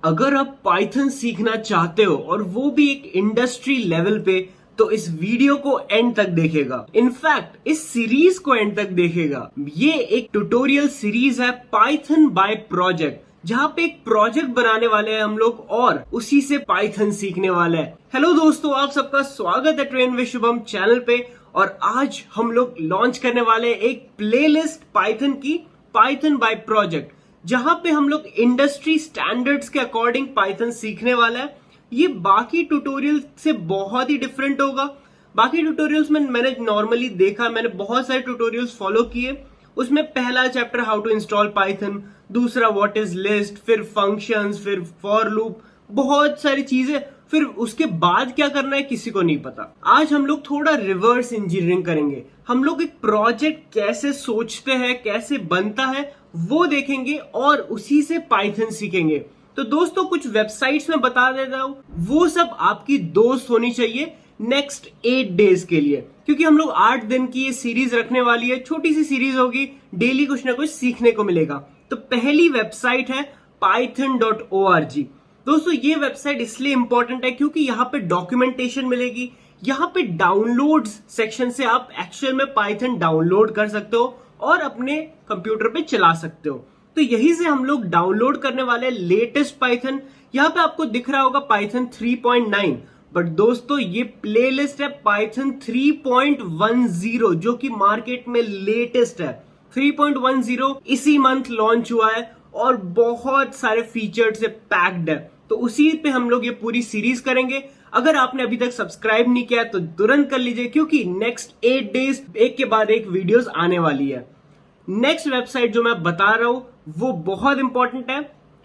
अगर आप पाइथन सीखना चाहते हो और वो भी एक इंडस्ट्री लेवल पे, तो इस वीडियो को एंड तक देखेगा। इनफैक्ट इस सीरीज को एंड तक देखेगा। ये एक ट्यूटोरियल सीरीज है पाइथन बाय प्रोजेक्ट, जहाँ पे एक प्रोजेक्ट बनाने वाले हैं हम लोग और उसी से पाइथन सीखने वाले हैं। हेलो दोस्तों, आप सबका स्वागत है ट्रेन विद शुभम चैनल पे। और आज हम लोग लॉन्च करने वाले हैं एक प्लेलिस्ट पाइथन की, पाइथन बाय प्रोजेक्ट, जहां पे हम लोग इंडस्ट्री स्टैंडर्ड्स के अकॉर्डिंग पाइथन सीखने वाला है। ये बाकी ट्यूटोरियल से बहुत ही डिफरेंट होगा। बाकी ट्यूटोरियल्स में मैंने नॉर्मली देखा, मैंने बहुत सारे ट्यूटोरियल्स फॉलो किए। उसमें पहला chapter how to install Python, दूसरा व्हाट इज लिस्ट, फिर फंक्शंस, फिर फॉर लूप, बहुत सारी चीजें। फिर उसके बाद क्या करना है किसी को नहीं पता। आज हम लोग थोड़ा रिवर्स इंजीनियरिंग करेंगे। हम लोग एक प्रोजेक्ट कैसे सोचते हैं, कैसे बनता है, वो देखेंगे और उसी से पाइथन सीखेंगे। तो दोस्तों, कुछ वेबसाइट्स में बता देता हूं, वो सब आपकी दोस्त होनी चाहिए नेक्स्ट 8 डेज के लिए, क्योंकि हम लोग 8 दिन की ये सीरीज रखने वाली है। छोटी सी सीरीज होगी, डेली कुछ ना कुछ सीखने को मिलेगा। तो पहली वेबसाइट है python.org। दोस्तों, ये वेबसाइट इसलिए इंपॉर्टेंट है क्योंकि यहाँ पे डॉक्यूमेंटेशन मिलेगी। यहाँ पे डाउनलोड्स सेक्शन से आप एक्चुअल में पाइथन डाउनलोड कर सकते हो और अपने कंप्यूटर पे चला सकते हो। तो यही से हम लोग डाउनलोड करने वाले लेटेस्ट पाइथन। यहाँ पे आपको दिख रहा होगा पाइथन 3.9, बट दोस्तों ये प्लेलिस्ट है पाइथन 3.10, जो कि मार्केट में लेटेस्ट है। 3.10 इसी मंथ लॉन्च हुआ है और बहुत सारे फीचर्स से पैक्ड है। तो उसी पे हम लोग ये पूरी सीरीज करेंगे। अगर आपने अभी तक सब्सक्राइब नहीं किया तो तुरंत कर लीजिए, क्योंकि नेक्स्ट 8 डेज एक के बाद एक वीडियोस आने वाली है। नेक्स्ट वेबसाइट जो मैं बता रहा हूं वो बहुत इंपॉर्टेंट है,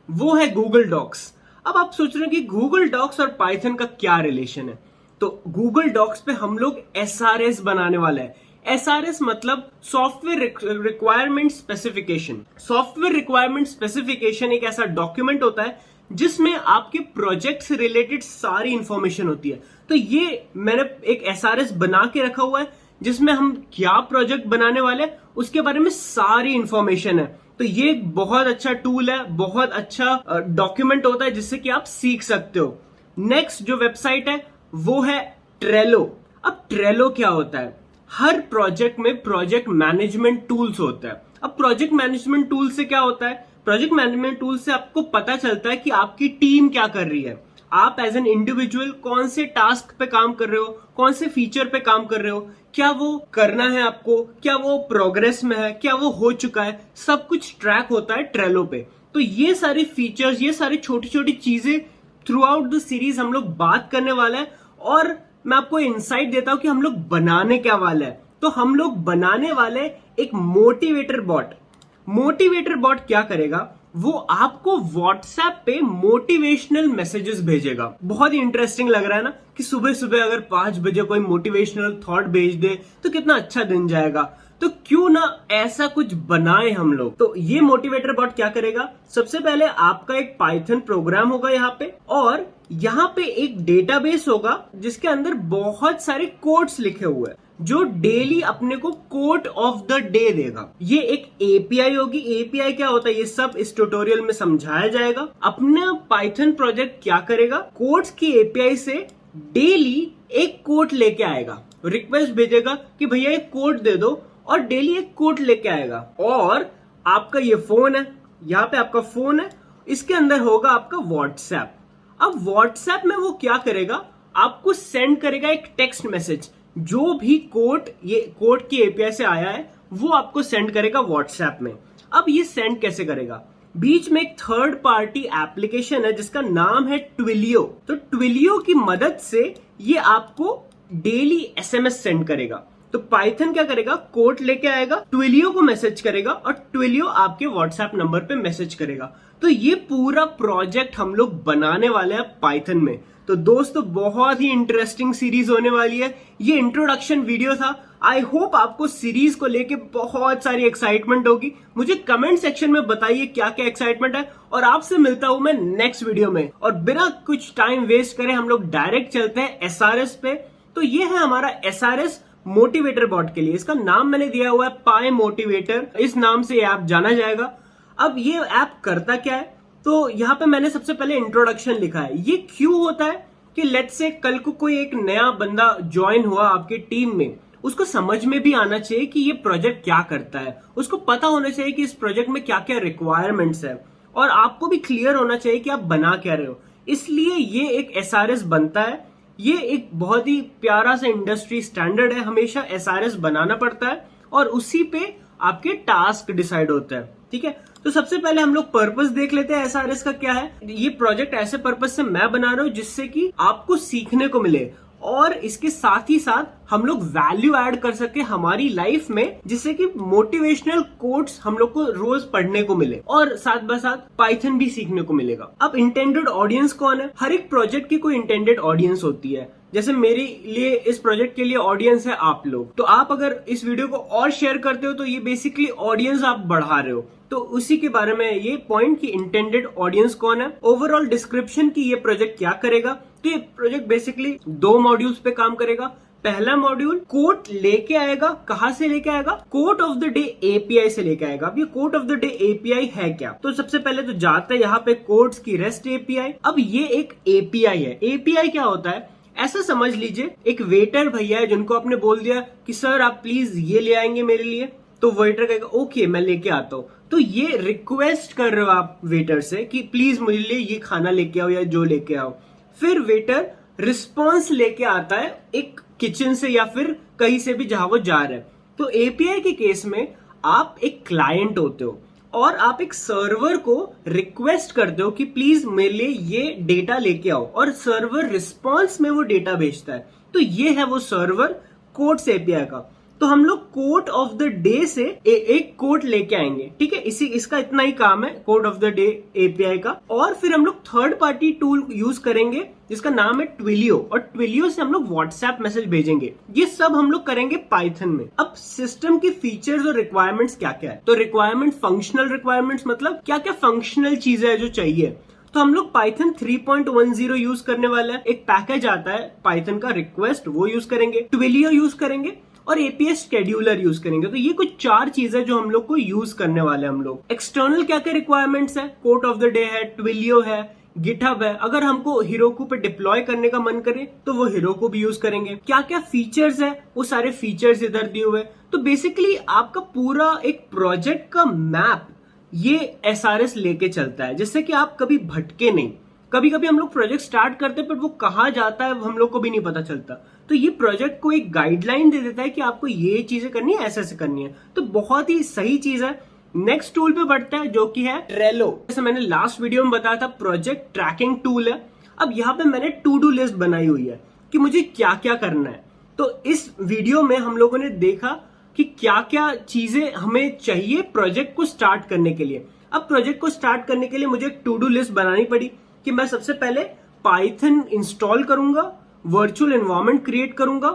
वो है गूगल डॉक्स। अब आप सोच रहे हैं कि गूगल डॉक्स और पाइथन का क्या रिलेशन है। तो गूगल डॉक्स पे हम लोग SRS बनाने वाला है। SRS मतलब software requirement specification. Software requirement specification एक ऐसा डॉक्यूमेंट होता है जिसमें आपके प्रोजेक्ट से रिलेटेड सारी इंफॉर्मेशन होती है। तो ये मैंने एक SRS बना के रखा हुआ है, जिसमें हम क्या प्रोजेक्ट बनाने वाले हैं उसके बारे में सारी इंफॉर्मेशन है। तो ये एक बहुत अच्छा टूल है, बहुत अच्छा डॉक्यूमेंट होता है जिससे कि आप सीख सकते हो। नेक्स्ट जो वेबसाइट है वो है ट्रेलो। अब ट्रेलो क्या होता है? हर प्रोजेक्ट में प्रोजेक्ट मैनेजमेंट टूल्स होता है। अब प्रोजेक्ट मैनेजमेंट टूल से क्या होता है? प्रोजेक्ट मैनेजमेंट टूल से आपको पता चलता है कि आपकी टीम क्या कर रही है, आप एज एन इंडिविजुअल कौन से टास्क पे काम कर रहे हो, कौन से फीचर पे काम कर रहे हो, क्या वो करना है आपको, क्या वो प्रोग्रेस में है, क्या वो हो चुका है, सब कुछ ट्रैक होता है ट्रेलो पे। तो ये सारी फीचर्स, ये सारी छोटी छोटी चीजें थ्रू आउट द सीरीज हम लोग बात करने वाले हैं। और मैं आपको इंसाइट देता हूं कि हम लोग बनाने क्या वाले हैं। तो हम लोग बनाने वाले एक मोटिवेटर बॉट। मोटिवेटर बॉट क्या करेगा? वो आपको व्हाट्सएप पे मोटिवेशनल मैसेजेस भेजेगा। बहुत ही इंटरेस्टिंग लग रहा है ना कि सुबह सुबह अगर 5 बजे कोई मोटिवेशनल थॉट भेज दे तो कितना अच्छा दिन जाएगा। तो क्यों ना ऐसा कुछ बनाए हम लोग। तो ये मोटिवेटर बॉट क्या करेगा? सबसे पहले आपका एक पाइथन प्रोग्राम होगा यहाँ पे, और यहाँ पे एक डेटाबेस होगा जिसके अंदर बहुत सारे कोड्स लिखे हुए हैं, जो डेली अपने को कोट ऑफ द डे देगा। ये एक एपीआई होगी। एपीआई क्या होता है ये सब इस ट्यूटोरियल में समझाया जाएगा। अपना पाइथन प्रोजेक्ट क्या करेगा? कोड्स की एपीआई से डेली एक कोड लेके आएगा, रिक्वेस्ट भेजेगा कि भैया एक कोड दे दो, और डेली एक कोड लेके आएगा। और आपका ये फोन है, यहाँ पे आपका फोन है, इसके अंदर होगा आपका व्हाट्सएप। अब व्हाट्सएप में वो क्या करेगा? आपको सेंड करेगा एक टेक्स्ट मैसेज। जो भी कोड ये कोड की एपीआई से आया है वो आपको सेंड करेगा व्हाट्सएप में। अब ये सेंड कैसे करेगा? बीच में एक थर्ड पार्टी एप्लीकेशन है जिसका नाम है ट्विलियो। तो ट्विलियो की मदद से ये आपको डेली एसएमएस सेंड करेगा। तो पाइथन क्या करेगा? कोड लेके आएगा, ट्विलियो को मैसेज करेगा और ट्विलियो आपके व्हाट्सएप नंबर पे मैसेज करेगा। तो ये पूरा प्रोजेक्ट हम लोग बनाने वाले हैं पाइथन में। तो दोस्तों, बहुत ही इंटरेस्टिंग सीरीज होने वाली है। ये इंट्रोडक्शन वीडियो था। आई होप आपको सीरीज को लेके बहुत सारी एक्साइटमेंट होगी। मुझे कमेंट सेक्शन में बताइए क्या क्या एक्साइटमेंट है, और आपसे मिलता हूं मैं नेक्स्ट वीडियो में। और बिना कुछ टाइम वेस्ट करे हम लोग डायरेक्ट चलते हैं SRS पे। तो ये है हमारा SRS मोटिवेटर बॉट के लिए। इसका नाम मैंने दिया हुआ है पाई मोटिवेटर, इस नाम से ये ऐप जाना जाएगा। अब ये ऐप करता क्या है? तो यहाँ पे मैंने सबसे पहले इंट्रोडक्शन लिखा है। ये क्यों होता है कि लेट्स से कल को कोई एक नया बंदा ज्वाइन हुआ आपके टीम में, उसको समझ में भी आना चाहिए कि ये प्रोजेक्ट क्या करता है, उसको पता होना चाहिए कि इस प्रोजेक्ट में क्या क्या रिक्वायरमेंट्स है, और आपको भी क्लियर होना चाहिए कि आप बना क्या रहे हो। इसलिए ये एक एसआरएस बनता है। ये एक बहुत ही प्यारा सा इंडस्ट्री स्टैंडर्ड है, हमेशा एसआरएस बनाना पड़ता है और उसी पे आपके टास्क डिसाइड होते हैं। ठीक है, तो सबसे पहले हम लोग पर्पस देख लेते हैं एसआरएस का क्या है। ये प्रोजेक्ट ऐसे पर्पस से मैं बना रहा हूं जिससे कि आपको सीखने को मिले और इसके साथ ही साथ हम लोग वैल्यू ऐड कर सके हमारी लाइफ में, जिससे कि मोटिवेशनल कोट्स हम लोग को रोज पढ़ने को मिले और साथ ब साथ पाइथन भी सीखने को मिलेगा। अब इंटेंडेड ऑडियंस कौन है? हर एक प्रोजेक्ट की कोई इंटेंडेड ऑडियंस होती है। जैसे मेरे लिए इस प्रोजेक्ट के लिए ऑडियंस है आप लोग, तो आप अगर इस वीडियो को और शेयर करते हो तो ये बेसिकली ऑडियंस आप बढ़ा रहे हो। तो उसी के बारे में ये पॉइंट कि इंटेंडेड ऑडियंस कौन है। ओवरऑल डिस्क्रिप्शन की ये प्रोजेक्ट क्या करेगा, तो ये प्रोजेक्ट बेसिकली 2 मॉड्यूल्स पे काम करेगा। पहला मॉड्यूल कोट लेके आएगा। कहां से लेके आएगा? Quote of the day API से लेके आएगा। अब ये quote of the day API है क्या? तो सबसे पहले तो जाते हैं यहाँ पे कोड्स की रेस्ट एपीआई। अब ये एक एपीआई है। एपीआई क्या होता है? ऐसा समझ लीजिए एक वेटर भैया है जिनको आपने बोल दिया कि सर आप प्लीज ये ले आएंगे मेरे लिए, तो वेटर कहेगा ओके मैं लेके आता हूँ। तो ये रिक्वेस्ट कर रहे हो आप वेटर से कि प्लीज मुझे लिए ये खाना लेके आओ या जो लेके आओ। फिर वेटर रिस्पॉन्स लेके आता है एक किचन से या फिर कहीं से भी जहां वो जा रहे हैं। तो एपीआई के केस में आप एक क्लाइंट होते हो और आप एक सर्वर को रिक्वेस्ट करते हो कि प्लीज मेरे लिए ये डेटा लेके आओ, और सर्वर रिस्पॉन्स में वो डेटा भेजता है। तो ये है वो सर्वर कोट्स एपीआई का। तो हम लोग कोट ऑफ द डे से एक कोट लेके आएंगे। ठीक है, इसका इतना ही काम है quote of the day API का। और फिर हम लोग थर्ड पार्टी टूल यूज करेंगे जिसका नाम है ट्विलियो, और ट्विलियो से हम लोग व्हाट्सएप मैसेज भेजेंगे। ये सब हम लोग करेंगे पाइथन में। अब सिस्टम की फीचर्स और रिक्वायरमेंट्स क्या क्या है? तो रिक्वायरमेंट फंक्शनल रिक्वायरमेंट्स मतलब क्या क्या फंक्शनल चीजें है जो चाहिए। तो हम लोग पाइथन 3.10 यूज करने वाला है। एक पैकेज आता है पाइथन का रिक्वेस्ट, वो यूज करेंगे, ट्विलियो यूज करेंगे और एपीआई शेड्यूलर यूज करेंगे। तो ये कुछ 4 चीजें जो हम लोग को यूज करने वाले हैं हम लोग। एक्सटर्नल क्या क्या रिक्वायरमेंट्स है? कोट ऑफ द डे है, ट्विलियो है, गिटहब है। अगर हमको हिरोकू पे डिप्लॉय करने का मन करे तो वो हिरोकू भी यूज करेंगे। क्या क्या फीचर्स है वो सारे फीचर्स इधर दिए हुए। तो बेसिकली आपका पूरा एक प्रोजेक्ट का मैप ये एसआरएस लेके चलता है, जिससे कि आप कभी भटके नहीं। कभी कभी हम लोग प्रोजेक्ट स्टार्ट करते हैं पर वो कहाँ जाता है हम लोग को भी नहीं पता चलता। तो ये प्रोजेक्ट को एक गाइडलाइन दे देता है कि आपको ये चीजें करनी है, ऐसे ऐसे करनी है। तो बहुत ही सही चीज है। नेक्स्ट टूल पे बढ़ते हैं जो कि है ट्रेलो। जैसे मैंने लास्ट वीडियो में बताया था प्रोजेक्ट ट्रैकिंग टूल है। अब यहाँ पे मैंने टू डू लिस्ट बनाई हुई है कि मुझे क्या क्या करना है। तो इस वीडियो में हम लोगों ने देखा कि क्या क्या चीजें हमें चाहिए प्रोजेक्ट को स्टार्ट करने के लिए। अब प्रोजेक्ट को स्टार्ट करने के लिए मुझे एक टू डू लिस्ट बनानी पड़ी कि मैं सबसे पहले पाइथन इंस्टॉल करूंगा, वर्चुअल एनवायरनमेंट क्रिएट करूंगा,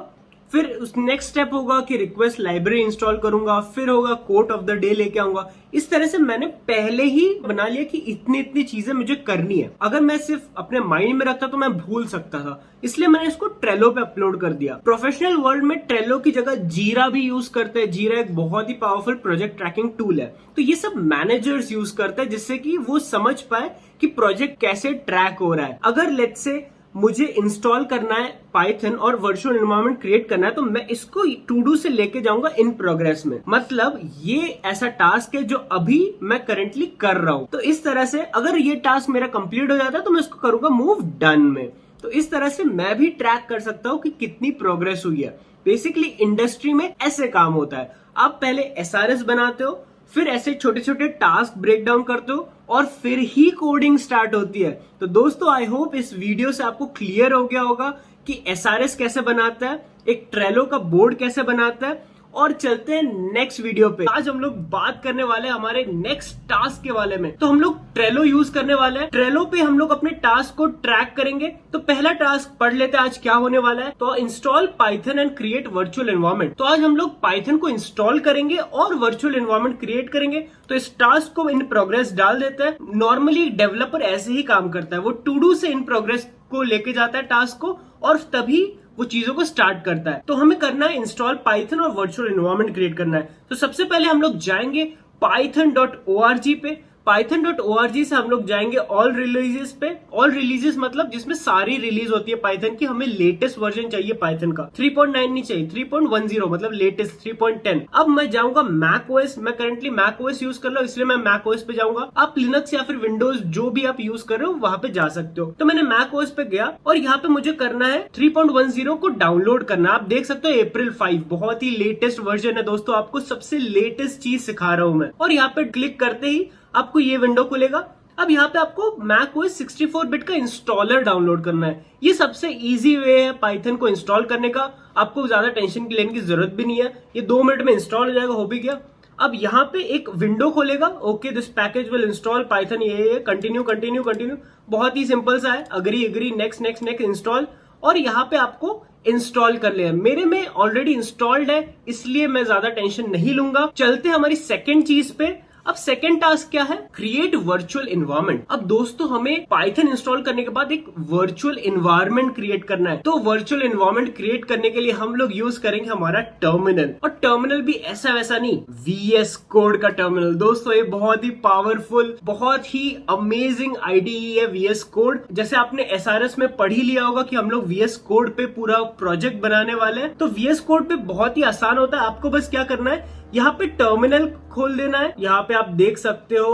फिर उस नेक्स्ट स्टेप होगा कि रिक्वेस्ट लाइब्रेरी इंस्टॉल करूंगा, फिर होगा कोट ऑफ द डे लेके आऊंगा। इस तरह से मैंने पहले ही बना लिया कि इतनी इतनी चीजें मुझे करनी है। अगर मैं सिर्फ अपने माइंड में रखता तो मैं भूल सकता था, इसलिए मैंने इसको ट्रेलो पे अपलोड कर दिया। प्रोफेशनल वर्ल्ड में ट्रेलो की जगह जीरा भी यूज करते हैं। जीरा एक बहुत ही पावरफुल प्रोजेक्ट ट्रैकिंग टूल है। तो ये सब मैनेजर्स यूज करते हैं जिससे कि वो समझ पाए कि प्रोजेक्ट कैसे ट्रैक हो रहा है। अगर लेट्स से मुझे इंस्टॉल करना है पाइथन और वर्चुअल एनवायरनमेंट क्रिएट करना है तो मैं इसको टू डू से लेके जाऊंगा इन प्रोग्रेस में। मतलब ये ऐसा टास्क है जो अभी मैं करंटली कर रहा हूं। तो इस तरह से अगर ये टास्क मेरा कंप्लीट हो जाता है तो मैं इसको करूंगा मूव डन में। तो इस तरह से मैं भी ट्रैक कर सकता हूं कि कितनी प्रोग्रेस हुई है। बेसिकली इंडस्ट्री में ऐसे काम होता है। आप पहले एसआरएस बनाते हो, फिर ऐसे छोटे छोटे टास्क ब्रेक डाउन करते हो और फिर ही कोडिंग स्टार्ट होती है। तो दोस्तों आई होप इस वीडियो से आपको क्लियर हो गया होगा कि एसआरएस कैसे बनाता है, एक ट्रेलो का बोर्ड कैसे बनाता है। और चलते हैं नेक्स्ट वीडियो पे। आज हम लोग बात करने वाले हैं हमारे नेक्स्ट टास्क के बारे में। तो हम लोग ट्रेलो यूज करने वाले हैं। ट्रेलो पे हम लोग अपने टास्क को ट्रैक करेंगे। तो पहला टास्क पढ़ लेते हैं आज क्या होने वाला है। तो install Python and create virtual environment. तो आज हम लोग पाइथन को इंस्टॉल करेंगे और वर्चुअल एनवायरनमेंट क्रिएट करेंगे। तो इस टास्क को इन प्रोग्रेस डाल देते हैं। नॉर्मली डेवलपर ऐसे ही काम करता है, वो टू डू से इन प्रोग्रेस को लेके जाता है टास्क को और तभी वो चीजों को स्टार्ट करता है। तो हमें करना है इंस्टॉल पाइथन और वर्चुअल एनवायरनमेंट क्रिएट करना है। तो सबसे पहले हम लोग जाएंगे python.org पे। python.org से हम लोग जाएंगे ऑल रिलीजेस पे। ऑल रिलीजेस मतलब जिसमें सारी रिलीज होती है पाइथन की। हमें लेटेस्ट वर्जन चाहिए पाइथन का, 3.9 नहीं चाहिए, 3.10 मतलब लेटेस्ट 3.10। अब मैं जाऊंगा मैक ओएस, मैं करंटली मैक ओएस यूज कर रहा हूँ इसलिए मैं मैक ओएस पे जाऊंगा। आप लिनक्स या फिर विंडोज जो भी आप यूज कर रहे हो वहां पे जा सकते हो। तो मैंने मैक ओएस पे गया और यहाँ पे मुझे करना है 3.10 को डाउनलोड करना। आप देख सकते हो April 5 बहुत ही लेटेस्ट वर्जन है दोस्तों। आपको सबसे लेटेस्ट चीज सिखा रहा हूं मैं। और यहाँ पे क्लिक करते ही आपको ये विंडो खुलेगा। अब यहाँ पे आपको मैक ओएस 64 बिट का इंस्टॉलर डाउनलोड करना है। ये सबसे इजी वे है पाइथन को इंस्टॉल करने का। आपको ज्यादा टेंशन लेने की जरूरत भी नहीं है, ये 2 मिनट में इंस्टॉल हो जाएगा, हो भी गया। अब यहाँ पे एक विंडो खोलेगा, okay this package will install Python, ये कंटिन्यू कंटिन्यू कंटिन्यू, बहुत ही सिंपल सा है। Agree agree next next next install, और यहाँ पे आपको इंस्टॉल कर लिया। मेरे में ऑलरेडी इंस्टॉल्ड है इसलिए मैं ज्यादा टेंशन नहीं लूंगा। चलते हैं हमारी सेकंड चीज पे। अब सेकंड टास्क क्या है? Create virtual environment. अब दोस्तों हमें पाइथन इंस्टॉल करने के बाद एक वर्चुअल एनवायरनमेंट क्रिएट करना है। तो वर्चुअल एनवायरनमेंट क्रिएट करने के लिए हम लोग यूज करेंगे हमारा टर्मिनल। और टर्मिनल भी ऐसा वैसा नहीं, VS कोड का टर्मिनल। दोस्तों ये बहुत ही पावरफुल, बहुत ही अमेजिंग IDE है VS कोड। जैसे आपने SRS में पढ़ ही लिया होगा कि हम लोग VS कोड पे पूरा प्रोजेक्ट बनाने वाले हैं। तो VS कोड पे बहुत ही आसान होता है। आपको बस क्या करना है, यहाँ पे टर्मिनल खोल देना है। यहाँ पे आप देख सकते हो,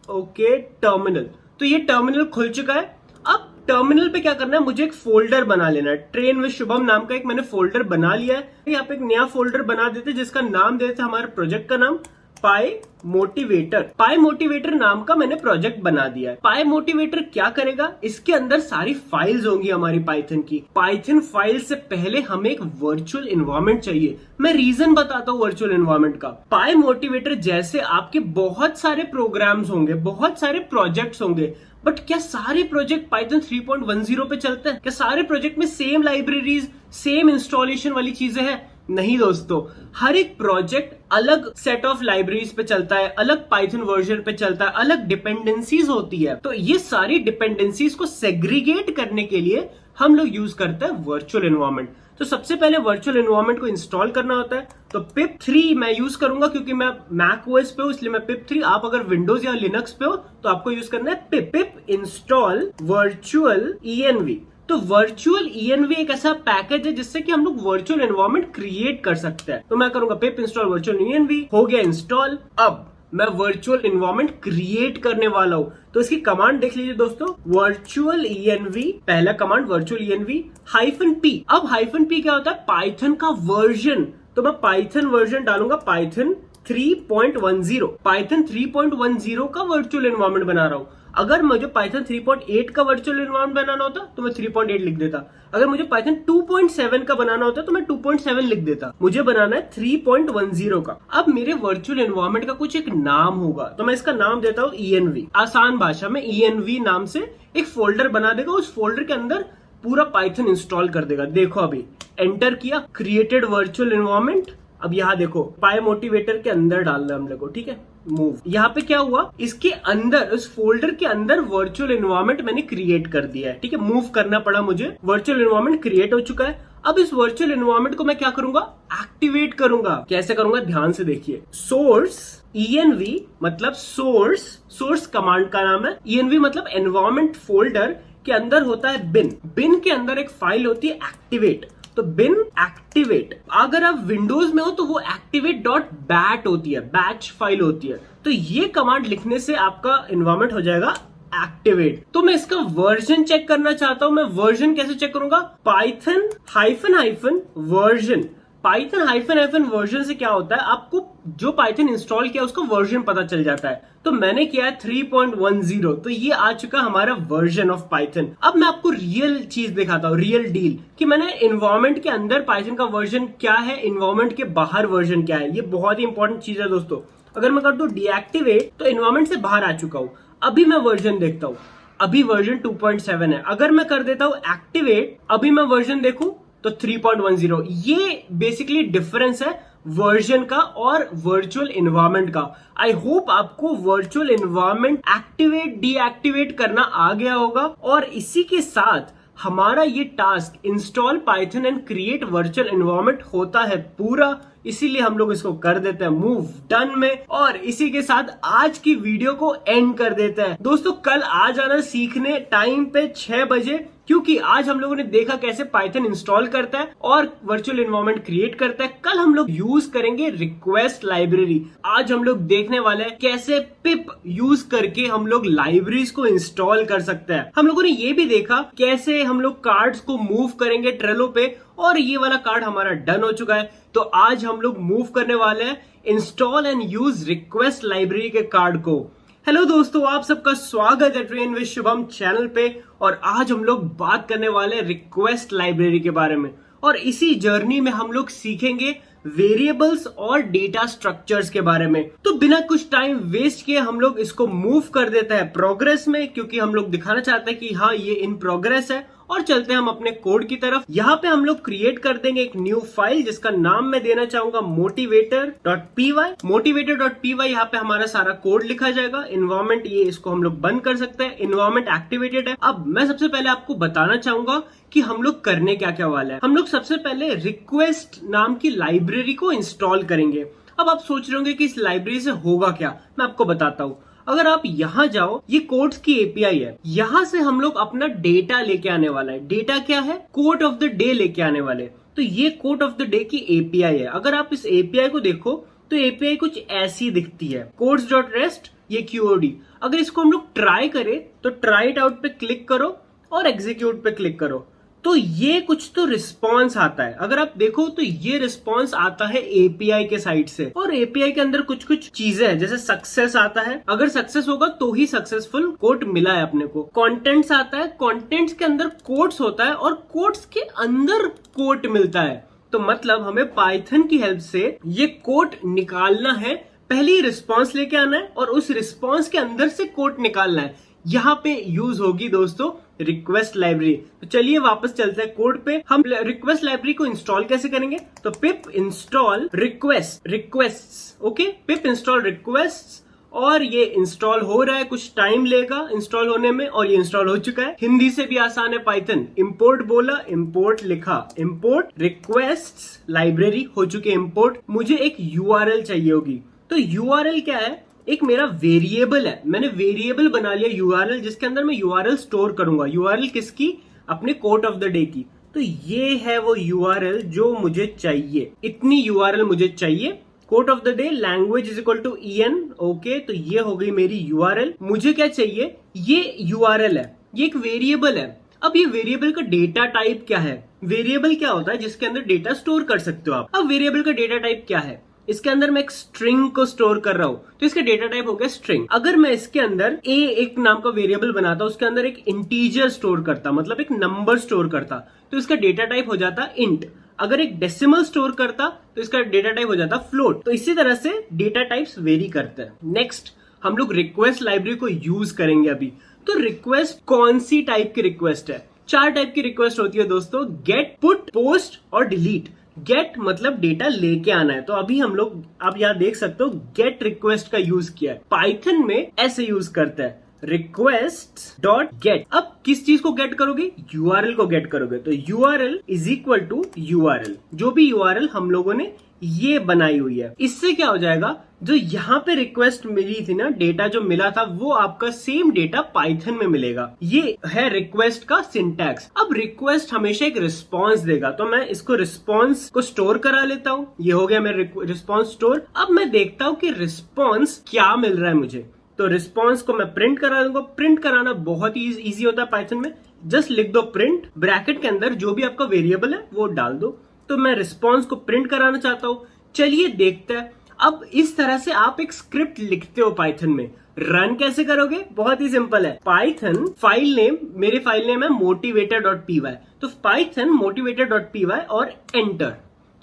ओके टर्मिनल। तो ये टर्मिनल खुल चुका है। अब टर्मिनल पे क्या करना है, मुझे एक फोल्डर बना लेना है। ट्रेन विद शुभम नाम का एक मैंने फोल्डर बना लिया है। यहाँ पे एक नया फोल्डर बना देते जिसका नाम देते हमारे प्रोजेक्ट का नाम पाई मोटिवेटर। पाई मोटिवेटर नाम का मैंने प्रोजेक्ट बना दिया है। पाई मोटिवेटर क्या करेगा, इसके अंदर सारी फाइल्स होंगी हमारी पाइथन की। पाइथन फाइल से पहले हमें एक वर्चुअल एनवायरनमेंट चाहिए। मैं रीजन बताता हूँ वर्चुअल एनवायरनमेंट का। पाई मोटिवेटर जैसे आपके बहुत सारे प्रोग्राम्स होंगे, बहुत सारे प्रोजेक्ट्स होंगे, बट क्या सारे प्रोजेक्ट पाइथन 3.10 पे चलते हैं? क्या सारे प्रोजेक्ट में सेम लाइब्रेरीज, सेम इंस्टॉलेशन वाली चीजें हैं? नहीं दोस्तों, हर एक प्रोजेक्ट अलग सेट ऑफ लाइब्रेरीज पे चलता है, अलग पाइथन वर्जन पे चलता है, अलग डिपेंडेंसीज होती है। तो ये सारी डिपेंडेंसीज को सेग्रीगेट करने के लिए हम लोग यूज करते हैं वर्चुअल एनवायरनमेंट। तो सबसे पहले वर्चुअल एनवायरनमेंट को इंस्टॉल करना होता है। तो pip3 मैं यूज करूंगा क्योंकि मैं मैक ओएस पे हूं, इसलिए मैं pip3। आप अगर विंडोज या लिनक्स पे हो तो आपको यूज करना है pip इंस्टॉल वर्चुअल env। तो वर्चुअल env एक ऐसा पैकेज है जिससे कि हम लोग वर्चुअल एनवायरनमेंट क्रिएट कर सकते हैं। तो मैं करूंगा pip इंस्टॉल वर्चुअल env, हो गया इंस्टॉल। अब मैं वर्चुअल एनवायरनमेंट क्रिएट करने वाला हूं। तो इसकी कमांड देख लीजिए दोस्तों, वर्चुअल env, पहला कमांड वर्चुअल env -p। अब -p क्या होता है? पाइथन का वर्जन। तो मैं पाइथन वर्जन डालूंगा पाइथन 3.10। पाइथन 3.10 का वर्चुअल एनवायरनमेंट बना रहा हूं। अगर मुझे पाइथन 3.8 का वर्चुअल एनवायरनमेंट बनाना होता तो मैं 3.8 लिख देता। अगर मुझे पाइथन 2.7 का बनाना होता तो मैं 2.7 लिख देता। मुझे बनाना है 3.10 का। अब मेरे वर्चुअल एनवायरनमेंट का कुछ एक नाम होगा, तो मैं इसका नाम देता हूं env। आसान भाषा में env नाम से एक फोल्डर बना देगा। उस फोल्डर के अंदर पूरा पाइथन इंस्टॉल कर देगा। देखो अभी एंटर किया, क्रिएटेड वर्चुअल एनवायरनमेंट। अब यहाँ देखो पाई मोटिवेटर के अंदर डालना है हम लोग को, ठीक है। मूव, यहाँ पे क्या हुआ, इसके अंदर, उस फोल्डर के अंदर वर्चुअल एनवायरनमेंट मैंने क्रिएट कर दिया है, ठीक है। मूव करना पड़ा मुझे, वर्चुअल एनवायरनमेंट क्रिएट हो चुका है। अब इस वर्चुअल एनवायरनमेंट को मैं क्या करूंगा, एक्टिवेट करूंगा। कैसे करूंगा, ध्यान से देखिए। सोर्स env मतलब सोर्स कमांड का नाम है। env मतलब एनवायरनमेंट फोल्डर के अंदर होता है बिन के अंदर एक फाइल होती है एक्टिवेट। तो बिन एक्टिवेट, अगर आप विंडोज में हो तो वो activate.bat होती है, बैच फाइल होती है। तो ये कमांड लिखने से आपका एनवायरनमेंट हो जाएगा एक्टिवेट। तो मैं इसका वर्जन चेक करना चाहता हूं। मैं वर्जन कैसे चेक करूंगा, Python -hyphen version. Python -hyphen version से क्या होता है, आपको जो पाइथन इंस्टॉल किया उसका वर्जन पता चल जाता है। तो मैंने किया है 3.10, तो ये आ चुका हमारा वर्जन ऑफ पाइथन। अब मैं आपको रियल चीज दिखाता हूँ, रियल डील, कि मैंने एनवायरनमेंट के अंदर पाइथन का वर्जन क्या है, एनवायरनमेंट के बाहर वर्जन क्या है। ये बहुत ही इंपॉर्टेंट चीज है दोस्तों। अगर मैं कर दूं डीएक्टिवेट तो एनवायरनमेंट से बाहर आ चुका हूँ। अभी मैं वर्जन देखता हूँ, अभी वर्जन 2.7 है। अगर मैं कर देता हूँ एक्टिवेट, अभी मैं वर्जन देखूं तो 3.10। ये बेसिकली डिफरेंस है वर्जन का और वर्चुअल एनवायरनमेंट का। आई होप आपको वर्चुअल एनवायरनमेंट एक्टिवेट डीएक्टिवेट करना आ गया होगा। और इसी के साथ हमारा ये task install Python and create virtual environment होता है पूरा। इसीलिए हम लोग इसको कर देते हैं मूव डन में, और इसी के साथ आज की वीडियो को एंड कर देते हैं। दोस्तों कल आ जाना सीखने टाइम पे 6 बजे, क्योंकि आज हम लोगों ने देखा कैसे पाइथन इंस्टॉल करता है और वर्चुअल एनवायरनमेंट क्रिएट करता है। कल हम लोग यूज करेंगे रिक्वेस्ट लाइब्रेरी। आज हम लोग देखने वाले हैं कैसे पिप यूज करके हम लोग लाइब्रेरीज को इंस्टॉल कर सकते हैं। हम लोगों ने ये भी देखा कैसे हम लोग कार्ड्स को मूव करेंगे ट्रेलो पे, और ये वाला कार्ड हमारा डन हो चुका है। तो आज हम लोग मूव करने वाले हैं install and use request library के कार्ड को। हेलो दोस्तों, आप सबका स्वागत है ट्रेन विद शुभम चैनल पे, और आज हम लोग बात करने वाले हैं रिक्वेस्ट लाइब्रेरी के बारे में। और इसी जर्नी में हम लोग सीखेंगे वेरिएबल्स और डेटा स्ट्रक्चर्स के बारे में। तो बिना कुछ टाइम वेस्ट किए हम लोग इसको मूव कर देते हैं प्रोग्रेस में, क्योंकि हम लोग दिखाना चाहते हैं कि हाँ ये इन प्रोग्रेस है। और चलते हैं हम अपने कोड की तरफ। यहाँ पे हम लोग क्रिएट कर देंगे एक न्यू फाइल जिसका नाम मैं देना चाहूंगा motivator.py। motivator.py यहाँ पे हमारा सारा कोड लिखा जाएगा। इन्वायरमेंट ये इसको हम लोग बंद कर सकते हैं, इन्वायरमेंट एक्टिवेटेड है। अब मैं सबसे पहले आपको बताना चाहूंगा कि हम लोग करने क्या क्या वाला है। हम लोग सबसे पहले रिक्वेस्ट नाम की लाइब्रेरी को इंस्टॉल करेंगे। अब आप सोच रहे होंगे कि इस लाइब्रेरी से होगा क्या, मैं आपको बताता हूँ। अगर आप यहाँ जाओ, ये कोड्स की एपीआई है। यहाँ से हम लोग अपना डेटा लेके आने वाला है। डेटा क्या है? कोड ऑफ द डे लेके आने वाले। तो ये कोड ऑफ द डे की एपीआई है। अगर आप इस एपीआई को देखो तो एपीआई कुछ ऐसी दिखती है, codes.rest, ये QOD। अगर इसको हम लोग ट्राई करें तो ट्राई इट आउट पे क्लिक करो और एग्जीक्यूट पे क्लिक करो, तो ये कुछ तो रिस्पॉन्स आता है। अगर आप देखो तो ये रिस्पॉन्स आता है एपीआई के साइड से, और एपीआई के अंदर कुछ कुछ चीजें हैं, जैसे सक्सेस आता है। अगर सक्सेस होगा तो ही सक्सेसफुल कोड मिला है अपने को। कॉन्टेंट्स आता है, कॉन्टेंट्स के अंदर कोड्स होता है, और कोड्स के अंदर कोड मिलता है। तो मतलब हमें पाइथन की हेल्प से ये कोड निकालना है। पहले ही रिस्पॉन्स लेके आना है और उस रिस्पॉन्स के अंदर से कोड निकालना है। यहाँ पे यूज होगी दोस्तों रिक्वेस्ट लाइब्रेरी। तो चलिए वापस चलते हैं कोड पे। हम रिक्वेस्ट लाइब्रेरी को इंस्टॉल कैसे करेंगे? तो पिप इंस्टॉल रिक्वेस्ट, ओके, पिप इंस्टॉल रिक्वेस्ट, और ये इंस्टॉल हो रहा है। कुछ टाइम लेगा इंस्टॉल होने में, और ये इंस्टॉल हो चुका है। हिंदी से भी आसान है पाइथन। इंपोर्ट बोला, इंपोर्ट लिखा, इंपोर्ट रिक्वेस्ट लाइब्रेरी हो चुकी है इंपोर्ट। मुझे एक यूआरएल चाहिए होगी। तो यूआरएल क्या है? एक मेरा वेरिएबल है। मैंने वेरिएबल बना लिया यूआरएल, जिसके अंदर मैं यूआरएल स्टोर करूंगा। यूआरएल किसकी? अपने कोड ऑफ द डे की। तो ये है वो यूआरएल जो मुझे चाहिए। इतनी यूआरएल मुझे चाहिए। Code of the day language is equal to EN, okay. तो ये हो गई मेरी यूआरएल। मुझे क्या चाहिए? ये यूआरएल है, ये एक वेरिएबल है। अब ये वेरिएबल का डेटा टाइप क्या है? वेरिएबल क्या होता है? जिसके अंदर डेटा स्टोर कर सकते हो आप। अब वेरिएबल का डेटा टाइप क्या है? इसके अंदर मैं एक स्ट्रिंग को स्टोर कर रहा हूं, तो इसका डेटा टाइप हो गया स्ट्रिंग। अगर मैं इसके अंदर एक नाम का वेरिएबल बनाता, उसके अंदर एक इंटीजर स्टोर करता, मतलब एक नंबर स्टोर करता, तो इसका डेटा टाइप हो जाता इंट। अगर एक डेसिमल स्टोर करता तो इसका डेटा टाइप हो जाता फ्लोट। तो इसी तरह से डेटा टाइप्स वेरी करते हैं। नेक्स्ट हम लोग रिक्वेस्ट लाइब्रेरी को यूज करेंगे अभी। तो रिक्वेस्ट कौन सी टाइप की रिक्वेस्ट है? 4 टाइप की रिक्वेस्ट होती है दोस्तों, गेट, पुट, पोस्ट और डिलीट। गेट मतलब डेटा लेके आना है। तो अभी हम लोग, आप यहाँ देख सकते हो, गेट रिक्वेस्ट का यूज किया है। पाइथन में ऐसे यूज करते हैं, रिक्वेस्ट डॉट गेट। अब किस चीज को गेट करोगे? यूआरएल को गेट करोगे। तो URL is equal to URL, जो भी यूआरएल हम लोगों ने ये बनाई हुई है। इससे क्या हो जाएगा? जो यहाँ पे रिक्वेस्ट मिली थी ना, डेटा जो मिला था, वो आपका सेम डेटा पाइथन में मिलेगा। ये है रिक्वेस्ट का सिंटैक्स। अब रिक्वेस्ट हमेशा एक रिस्पॉन्स देगा, तो मैं इसको रिस्पॉन्स को स्टोर करा लेता हूँ। ये हो गया मेरा रिस्पॉन्स स्टोर। अब मैं देखता हूँ कि रिस्पॉन्स क्या मिल रहा है मुझे। तो रिस्पॉन्स को मैं प्रिंट करा दूंगा। प्रिंट कराना बहुत ही इजी होता है पाइथन में। जस्ट लिख दो प्रिंट, ब्रैकेट के अंदर जो भी आपका वेरिएबल है वो डाल दो। तो मैं रिस्पॉन्स को प्रिंट कराना चाहता हूँ। चलिए देखते हैं। अब इस तरह से आप एक स्क्रिप्ट लिखते हो पाइथन में। रन कैसे करोगे? बहुत ही सिंपल है। पाइथन फाइल नेम, मेरी फाइल नेम है motivator.py। तो पाइथन motivator.py और एंटर।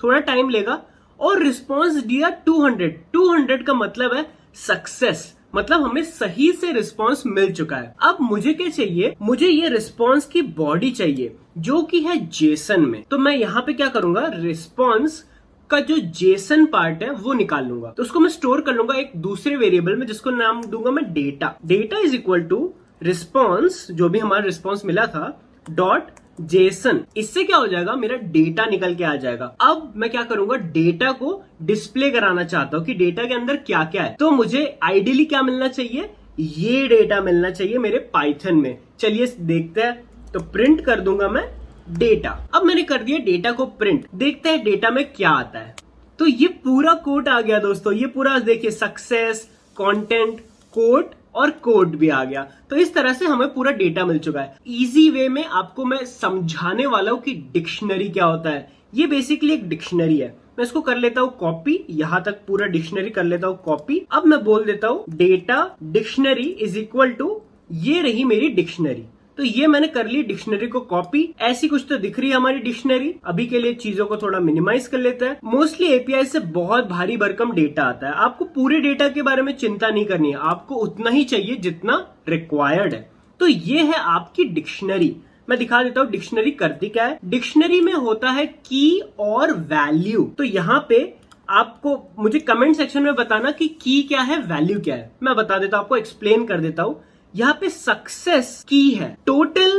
थोड़ा टाइम लेगा, और रिस्पॉन्स दिया 200 का मतलब है सक्सेस, मतलब हमें सही से रिस्पॉन्स मिल चुका है। अब मुझे क्या चाहिए? मुझे ये रिस्पॉन्स की बॉडी चाहिए जो कि है जेसन में। तो मैं यहाँ पे क्या करूंगा? रिस्पॉन्स का जो जेसन पार्ट है वो निकाल लूंगा। तो उसको मैं स्टोर कर लूंगा एक दूसरे वेरिएबल में, जिसको नाम दूंगा मैं data. Data is equal to response, जो भी हमारा रिस्पॉन्स मिला था, डॉट जेसन। इससे क्या हो जाएगा, मेरा डेटा निकल के आ जाएगा। अब मैं क्या करूंगा, डेटा को डिस्प्ले कराना चाहता हूं कि डेटा के अंदर क्या क्या है। तो मुझे आइडियली क्या मिलना चाहिए, ये डेटा मिलना चाहिए मेरे पाइथन में। चलिए देखते हैं। तो प्रिंट कर दूंगा मैं डेटा। अब मैंने कर दिया डेटा को प्रिंट, देखते हैं डेटा में क्या आता है। तो ये पूरा कोड आ गया दोस्तों, ये पूरा देखिए, सक्सेस, कंटेंट, कोड और कोड भी आ गया। तो इस तरह से हमें पूरा डेटा मिल चुका है। इजी वे में आपको मैं समझाने वाला हूं कि डिक्शनरी क्या होता है। ये बेसिकली एक डिक्शनरी है। मैं इसको कर लेता हूं कॉपी, यहां तक पूरा डिक्शनरी कर लेता हूं कॉपी। अब मैं बोल देता हूं data dictionary is equal to, ये रही मेरी डिक्शनरी। तो ये मैंने कर ली डिक्शनरी को कॉपी। ऐसी कुछ तो दिख रही है हमारी डिक्शनरी। अभी के लिए चीजों को थोड़ा मिनिमाइज कर लेते हैं। मोस्टली एपीआई से बहुत भारी भरकम डेटा आता है। आपको पूरे डेटा के बारे में चिंता नहीं करनी है, आपको उतना ही चाहिए जितना रिक्वायर्ड है। तो ये है आपकी डिक्शनरी। मैं दिखा देता हूँ डिक्शनरी करती क्या है। डिक्शनरी में होता है की और वैल्यू। तो यहाँ पे आपको मुझे कमेंट सेक्शन में बताना कि की क्या है, वैल्यू क्या है। मैं बता देता हूँ, आपको एक्सप्लेन कर देता हूँ। यहाँ पे सक्सेस की है, टोटल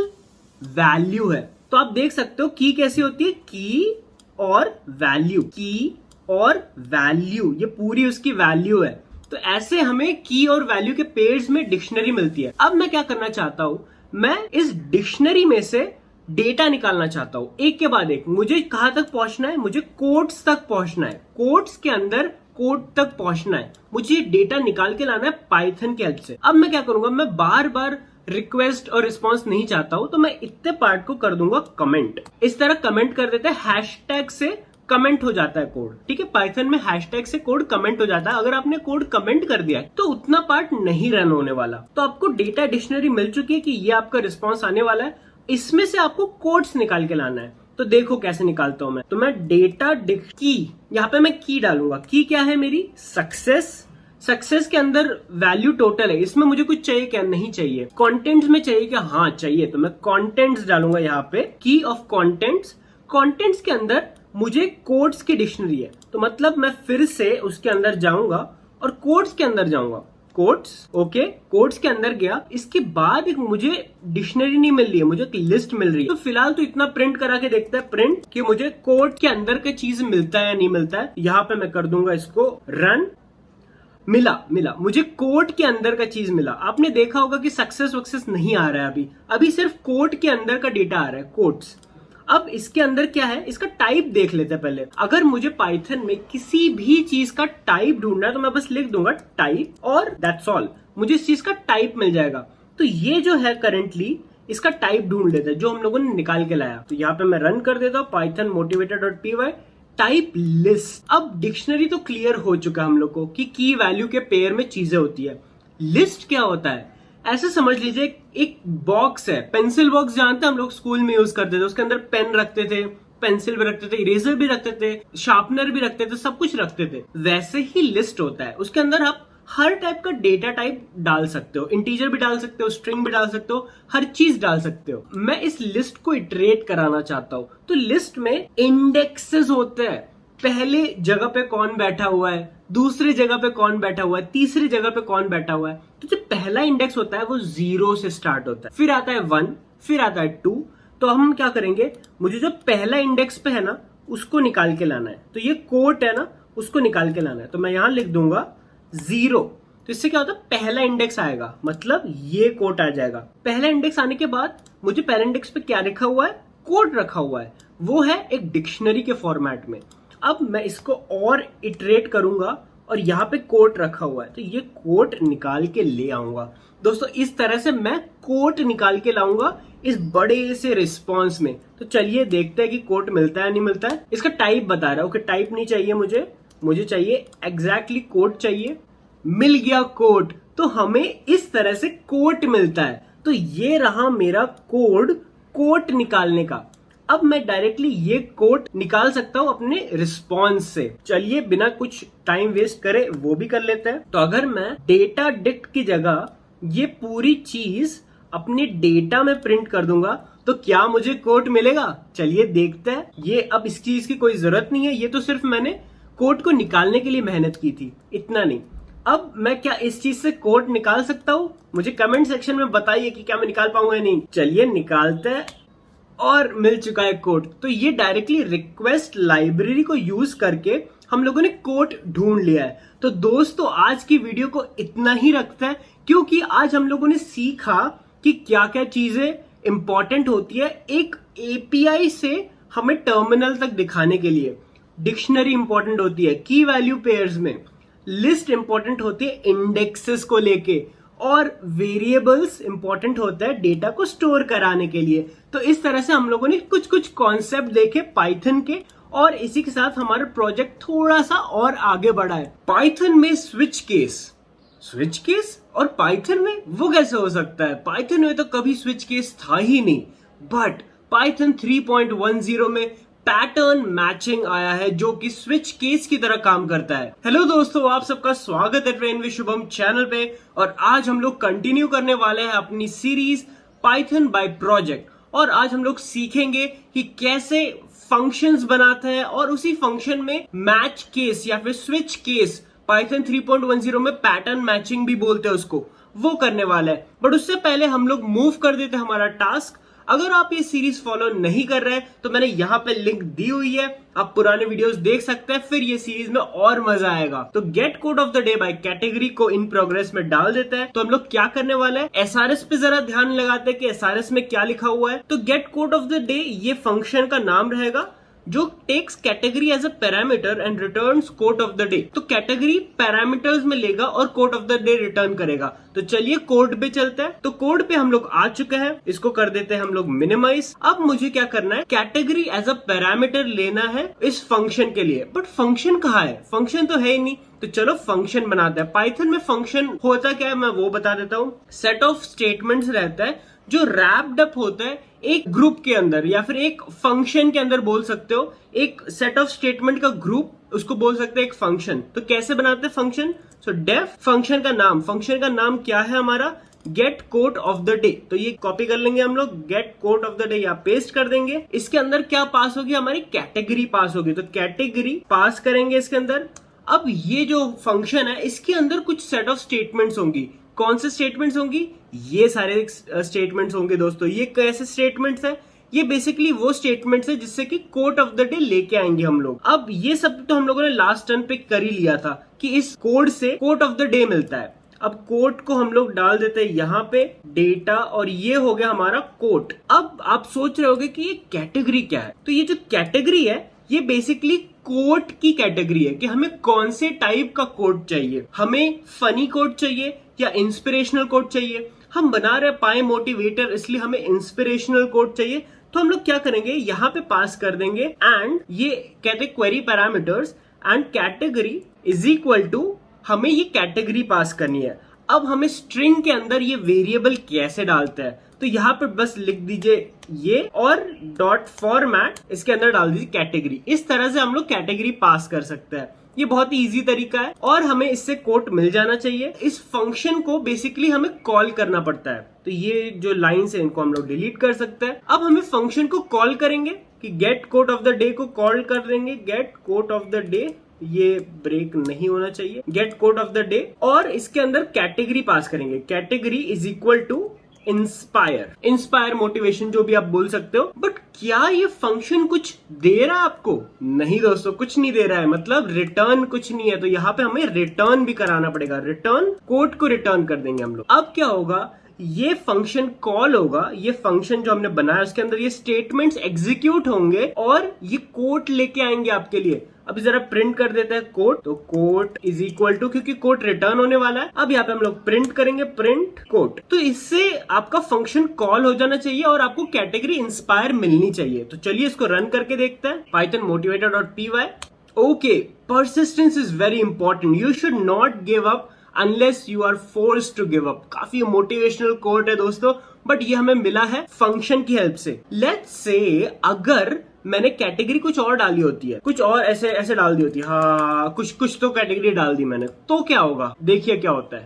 वैल्यू है। तो आप देख सकते हो की कैसी होती है, की और वैल्यू, की और वैल्यू, ये पूरी उसकी वैल्यू है। तो ऐसे हमें की और वैल्यू के पेयर्स में डिक्शनरी मिलती है। अब मैं क्या करना चाहता हूं, मैं इस डिक्शनरी में से डेटा निकालना चाहता हूं, एक के बाद एक। मुझे कहां तक पहुंचना है, मुझे कोड्स तक पहुंचना है। कोड्स के अंदर कोड तक पहुंचना है। मुझे डेटा निकाल के लाना है पाइथन की हेल्प से। अब मैं क्या करूंगा, मैं बार बार रिक्वेस्ट और रिस्पॉन्स नहीं चाहता हूं, तो मैं इतने पार्ट को कर दूंगा कमेंट। इस तरह कमेंट कर देते हैं, हैशटैग से कमेंट हो जाता है कोड। ठीक है, पाइथन में हैशटैग से कोड कमेंट हो जाता है। अगर आपने कोड कमेंट कर दिया है तो उतना पार्ट नहीं रन होने वाला। तो आपको डेटा डिक्शनरी मिल चुकी है कि ये आपका रिस्पॉन्स आने वाला है। इसमें से आपको कोड्स निकाल के लाना है। तो देखो कैसे निकालता हूं मैं। तो मैं डेटा की, यहाँ पे मैं की डालूंगा। की क्या है मेरी, सक्सेस। सक्सेस के अंदर वैल्यू टोटल है, इसमें मुझे कुछ चाहिए क्या, नहीं चाहिए। कंटेंट्स में चाहिए क्या, हाँ चाहिए। तो मैं कंटेंट्स डालूंगा यहाँ पे, की ऑफ कंटेंट्स। कंटेंट्स के अंदर मुझे कोड्स की डिक्शनरी है, तो मतलब मैं फिर से उसके अंदर जाऊंगा और कोड्स के अंदर जाऊंगा। कोड्स, ओके, कोड्स के अंदर गया। इसके बाद एक मुझे डिक्शनरी नहीं मिल रही है, मुझे एक लिस्ट मिल रही है। तो फिलहाल तो इतना प्रिंट करा के देखता है प्रिंट कि मुझे कोड के अंदर का चीज मिलता है या नहीं मिलता है। यहाँ पे मैं कर दूंगा इसको रन। मिला मुझे कोड के अंदर का चीज मिला। आपने देखा होगा कि सक्सेस वक्सेस नहीं आ रहा है अभी सिर्फ कोड के अंदर का डेटा आ रहा है, कोड्स। अब इसके अंदर क्या है, इसका टाइप देख लेते हैं पहले। अगर मुझे पाइथन में किसी भी चीज का टाइप ढूंढना है तो मैं बस लिख दूंगा टाइप और दैट्स ऑल, मुझे इस चीज का टाइप मिल जाएगा। तो ये जो है करेंटली इसका टाइप ढूंढ लेते हैं जो हम लोगों ने निकाल के लाया। तो यहाँ पे मैं रन कर देता हूँ पाइथन motivator.py टाइप लिस्ट। अब डिक्शनरी तो क्लियर हो चुका है हम लोग को कि की वैल्यू के पेयर में चीजें होती है। लिस्ट क्या होता है, ऐसे समझ लीजिए एक बॉक्स है, पेंसिल बॉक्स जानते हैं हम लोग स्कूल में यूज करते थे। उसके अंदर पेन रखते थे, पेंसिल भी रखते थे, इरेजर भी रखते थे, शार्पनर भी रखते थे, सब कुछ रखते थे। वैसे ही लिस्ट होता है, उसके अंदर आप हर टाइप का डेटा टाइप डाल सकते हो। इंटीजर भी डाल सकते हो, स्ट्रिंग भी डाल सकते हो, हर चीज डाल सकते हो। मैं इस लिस्ट को इटरेट कराना चाहता हूं। तो लिस्ट में इंडेक्सेस होते हैं, पहले जगह पे कौन बैठा हुआ है, दूसरी जगह पे कौन बैठा हुआ है, तीसरी जगह पे कौन बैठा हुआ है। तो जो पहला इंडेक्स होता है वो 0 से स्टार्ट होता है, फिर आता है 1, फिर आता है 2। तो हम क्या करेंगे, मुझे जो पहला इंडेक्स पे है ना उसको निकाल के लाना है। तो ये कोट है ना, उसको निकाल के लाना है। तो मैं यहां लिख दूंगा 0। तो इससे क्या होता है, पहला इंडेक्स आएगा, मतलब ये कोट आ जाएगा। पहला इंडेक्स आने के बाद मुझे पहले इंडेक्स पे क्या रखा हुआ है, कोड रखा हुआ है, वो है एक डिक्शनरी के फॉर्मेट में। अब मैं इसको और इटरेट करूंगा और यहाँ पे कोट रखा हुआ है, तो ये कोट निकाल के ले आऊंगा। दोस्तों इस तरह से मैं कोट निकाल के लाऊंगा इस बड़े से रिस्पॉन्स में। तो चलिए देखते हैं कि कोट मिलता है नहीं मिलता है। इसका टाइप बता रहा है, ओके टाइप नहीं चाहिए मुझे चाहिए एग्जैक्टली कोट चाहिए। मिल गया कोट। तो हमें इस तरह से कोट मिलता है। तो ये रहा मेरा कोट निकालने का। अब मैं डायरेक्टली ये कोड निकाल सकता हूं अपने रिस्पॉन्स से। चलिए बिना कुछ टाइम वेस्ट करे वो भी कर लेते हैं। तो अगर मैं डेटा डिक्ट की जगह ये पूरी चीज अपने डेटा में प्रिंट कर दूंगा तो क्या मुझे कोड मिलेगा, चलिए देखते हैं। ये अब इस चीज की कोई जरूरत नहीं है, ये तो सिर्फ मैंने कोड को निकालने के लिए मेहनत की थी, इतना नहीं। अब मैं क्या इस चीज से कोड निकाल सकता हूं, मुझे कमेंट सेक्शन में बताइए कि क्या मैं निकाल पाऊंगा या नहीं। चलिए निकालते हैं। और मिल चुका है कोड। तो ये डायरेक्टली रिक्वेस्ट लाइब्रेरी को यूज करके हम लोगों ने कोड ढूंढ लिया है। तो दोस्तों आज की वीडियो को इतना ही रखता है, क्योंकि आज हम लोगों ने सीखा कि क्या क्या चीजें इंपॉर्टेंट होती है एक एपीआई से हमें टर्मिनल तक दिखाने के लिए। डिक्शनरी इंपॉर्टेंट होती है की वैल्यू पेयर्स में, लिस्ट इंपॉर्टेंट होती है इंडेक्सेस को लेके, और वेरिएबल्स इंपॉर्टेंट होता है डेटा को स्टोर कराने के लिए। तो इस तरह से हम लोगों ने कुछ कुछ कॉन्सेप्ट देखे पाइथन के, और इसी के साथ हमारा प्रोजेक्ट थोड़ा सा और आगे बढ़ा है। पाइथन में स्विच केस और पाइथन में वो कैसे हो सकता है? पाइथन में तो कभी स्विच केस था ही नहीं, बट पाइथन 3.10 में पैटर्न मैचिंग आया है जो कि स्विच केस की तरह काम करता है। हेलो दोस्तों, आप सबका स्वागत है ट्रेन विद शुभम चैनल पे, और आज हम लोग कंटिन्यू करने वाले हैं अपनी सीरीज पाइथन बाय प्रोजेक्ट। और आज हम लोग सीखेंगे कि कैसे फंक्शंस बनाते हैं और उसी फंक्शन में मैच केस या फिर स्विच केस, पाइथन 3.10 में पैटर्न मैचिंग भी बोलते हैं उसको, वो करने वाला है। बट उससे पहले हम लोग मूव कर देते हैं हमारा टास्क। अगर आप ये सीरीज फॉलो नहीं कर रहे हैं तो मैंने यहाँ पे लिंक दी हुई है, आप पुराने वीडियोस देख सकते हैं, फिर ये सीरीज में और मजा आएगा। तो get code of the day by category को इन प्रोग्रेस में डाल देते हैं। तो हम लोग क्या करने वाले हैं, एसआरएस पे जरा ध्यान लगाते हैं कि एसआरएस में क्या लिखा हुआ है। तो get code of the day ये फंक्शन का नाम रहेगा जो takes category as a parameter and returns code of the day. तो कैटेगरी पैरामीटर्स में लेगा और code of the day return करेगा। तो चलिए कोड पे चलते हैं। तो कोड पे हम लोग आ चुके हैं, इसको कर देते हैं हम लोग मिनिमाइज। अब मुझे क्या करना है, कैटेगरी एज अ पैरामीटर लेना है इस फंक्शन के लिए। बट फंक्शन कहाँ है? फंक्शन तो है ही नहीं। तो चलो फंक्शन बनाते हैं। पाइथन में फंक्शन होता क्या है मैं वो बता देता हूँ। सेट ऑफ स्टेटमेंट्स रहता है जो रैप्ड अप होता है एक ग्रुप के अंदर, या फिर एक फंक्शन के अंदर बोल सकते हो। एक सेट ऑफ स्टेटमेंट का ग्रुप, उसको बोल सकते हैं एक फंक्शन। तो कैसे बनाते हैं फंक्शन? सो डेफ फंक्शन का नाम क्या है हमारा? Gate code of the day. तो ये कॉपी कर लेंगे हम लोग, gate code of the day यहाँ पेस्ट कर देंगे। इसके अंदर क्या पास होगी? हमारी कैटेगरी पास होगी। तो कैटेगरी पास करेंगे इसके अंदर। अब ये जो फंक्शन है इसके अंदर कुछ सेट ऑफ स्टेटमेंट्स होंगी। कौन से स्टेटमेंट्स होंगी? ये सारे स्टेटमेंट्स होंगे दोस्तों। ये कैसे स्टेटमेंट्स है? ये बेसिकली वो स्टेटमेंट्स है जिससे कि कोड ऑफ द डे लेके आएंगे हम लोग। अब ये सब तो हम लोगों ने लास्ट टर्न पे कर ही लिया था कि इस कोड से कोड ऑफ द डे मिलता है। अब कोड को हम लोग डाल देते हैं यहाँ पे डेटा, और ये हो गया हमारा कोड। अब आप सोच रहे होगे कि ये कैटेगरी क्या है? तो ये जो कैटेगरी है ये बेसिकली कोड की कैटेगरी है कि हमें कौन से टाइप का कोड चाहिए। हमें फनी कोड चाहिए या इंस्पिरेशनल कोड चाहिए? हम बना रहे पाई मोटिवेटर, इसलिए हमें इंस्पिरेशनल कोड चाहिए। तो हम लोग क्या करेंगे, यहाँ पे पास कर देंगे एंड ये कहते हैं query parameters and category is equal to, हमें ये कैटेगरी पास करनी है। अब हमें स्ट्रिंग के अंदर ये वेरिएबल कैसे डालते हैं? तो यहाँ पे बस लिख दीजिए ये, और डॉट फॉर्मेट इसके अंदर डाल दीजिए कैटेगरी। इस तरह से हम लोग कैटेगरी पास कर सकते हैं। ये बहुत ही इजी तरीका है और हमें इससे कोड मिल जाना चाहिए। इस फंक्शन को बेसिकली हमें कॉल करना पड़ता है। तो ये जो लाइन्स है इनको हम लोग डिलीट कर सकते हैं। अब हमें फंक्शन को कॉल करेंगे कि get code of the day को कॉल कर देंगे। Get code of the day, ये ब्रेक नहीं होना चाहिए, get code of the day, और इसके अंदर कैटेगरी पास करेंगे। Category is equal to inspire motivation, जो भी आप बोल सकते हो। बट क्या ये फंक्शन कुछ दे रहा है आपको? नहीं दोस्तों, कुछ नहीं दे रहा है, मतलब रिटर्न कुछ नहीं है। तो यहाँ पे हमें रिटर्न भी कराना पड़ेगा। रिटर्न कोड को रिटर्न कर देंगे हम लोग। अब क्या होगा, ये फंक्शन कॉल होगा, ये फंक्शन जो हमने बनाया उसके अंदर ये स्टेटमेंट्स एग्जीक्यूट होंगे और ये कोड लेके आएंगे आपके लिए। अभी जरा प्रिंट कर देते हैं कोड। तो कोड इज इक्वल टू, क्योंकि कोड रिटर्न होने वाला है, अब यहाँ पे हम लोग प्रिंट करेंगे प्रिंट कोड। तो इससे आपका फंक्शन कॉल हो जाना चाहिए और आपको कैटेगरी इंस्पायर मिलनी चाहिए। तो चलिए इसको रन करके देखते हैं। Python motivator.py। Okay, persistence is very important. You should not give up unless you are forced to give up. काफी मोटिवेशनल कोड है दोस्तों, बट ये हमें मिला है फंक्शन की हेल्प से। लेट्स से अगर मैंने कैटेगरी कुछ और डाली होती है, कुछ और ऐसे ऐसे डाल दी होती है, हाँ कुछ तो कैटेगरी डाल दी मैंने, तो क्या होगा? देखिए क्या होता है,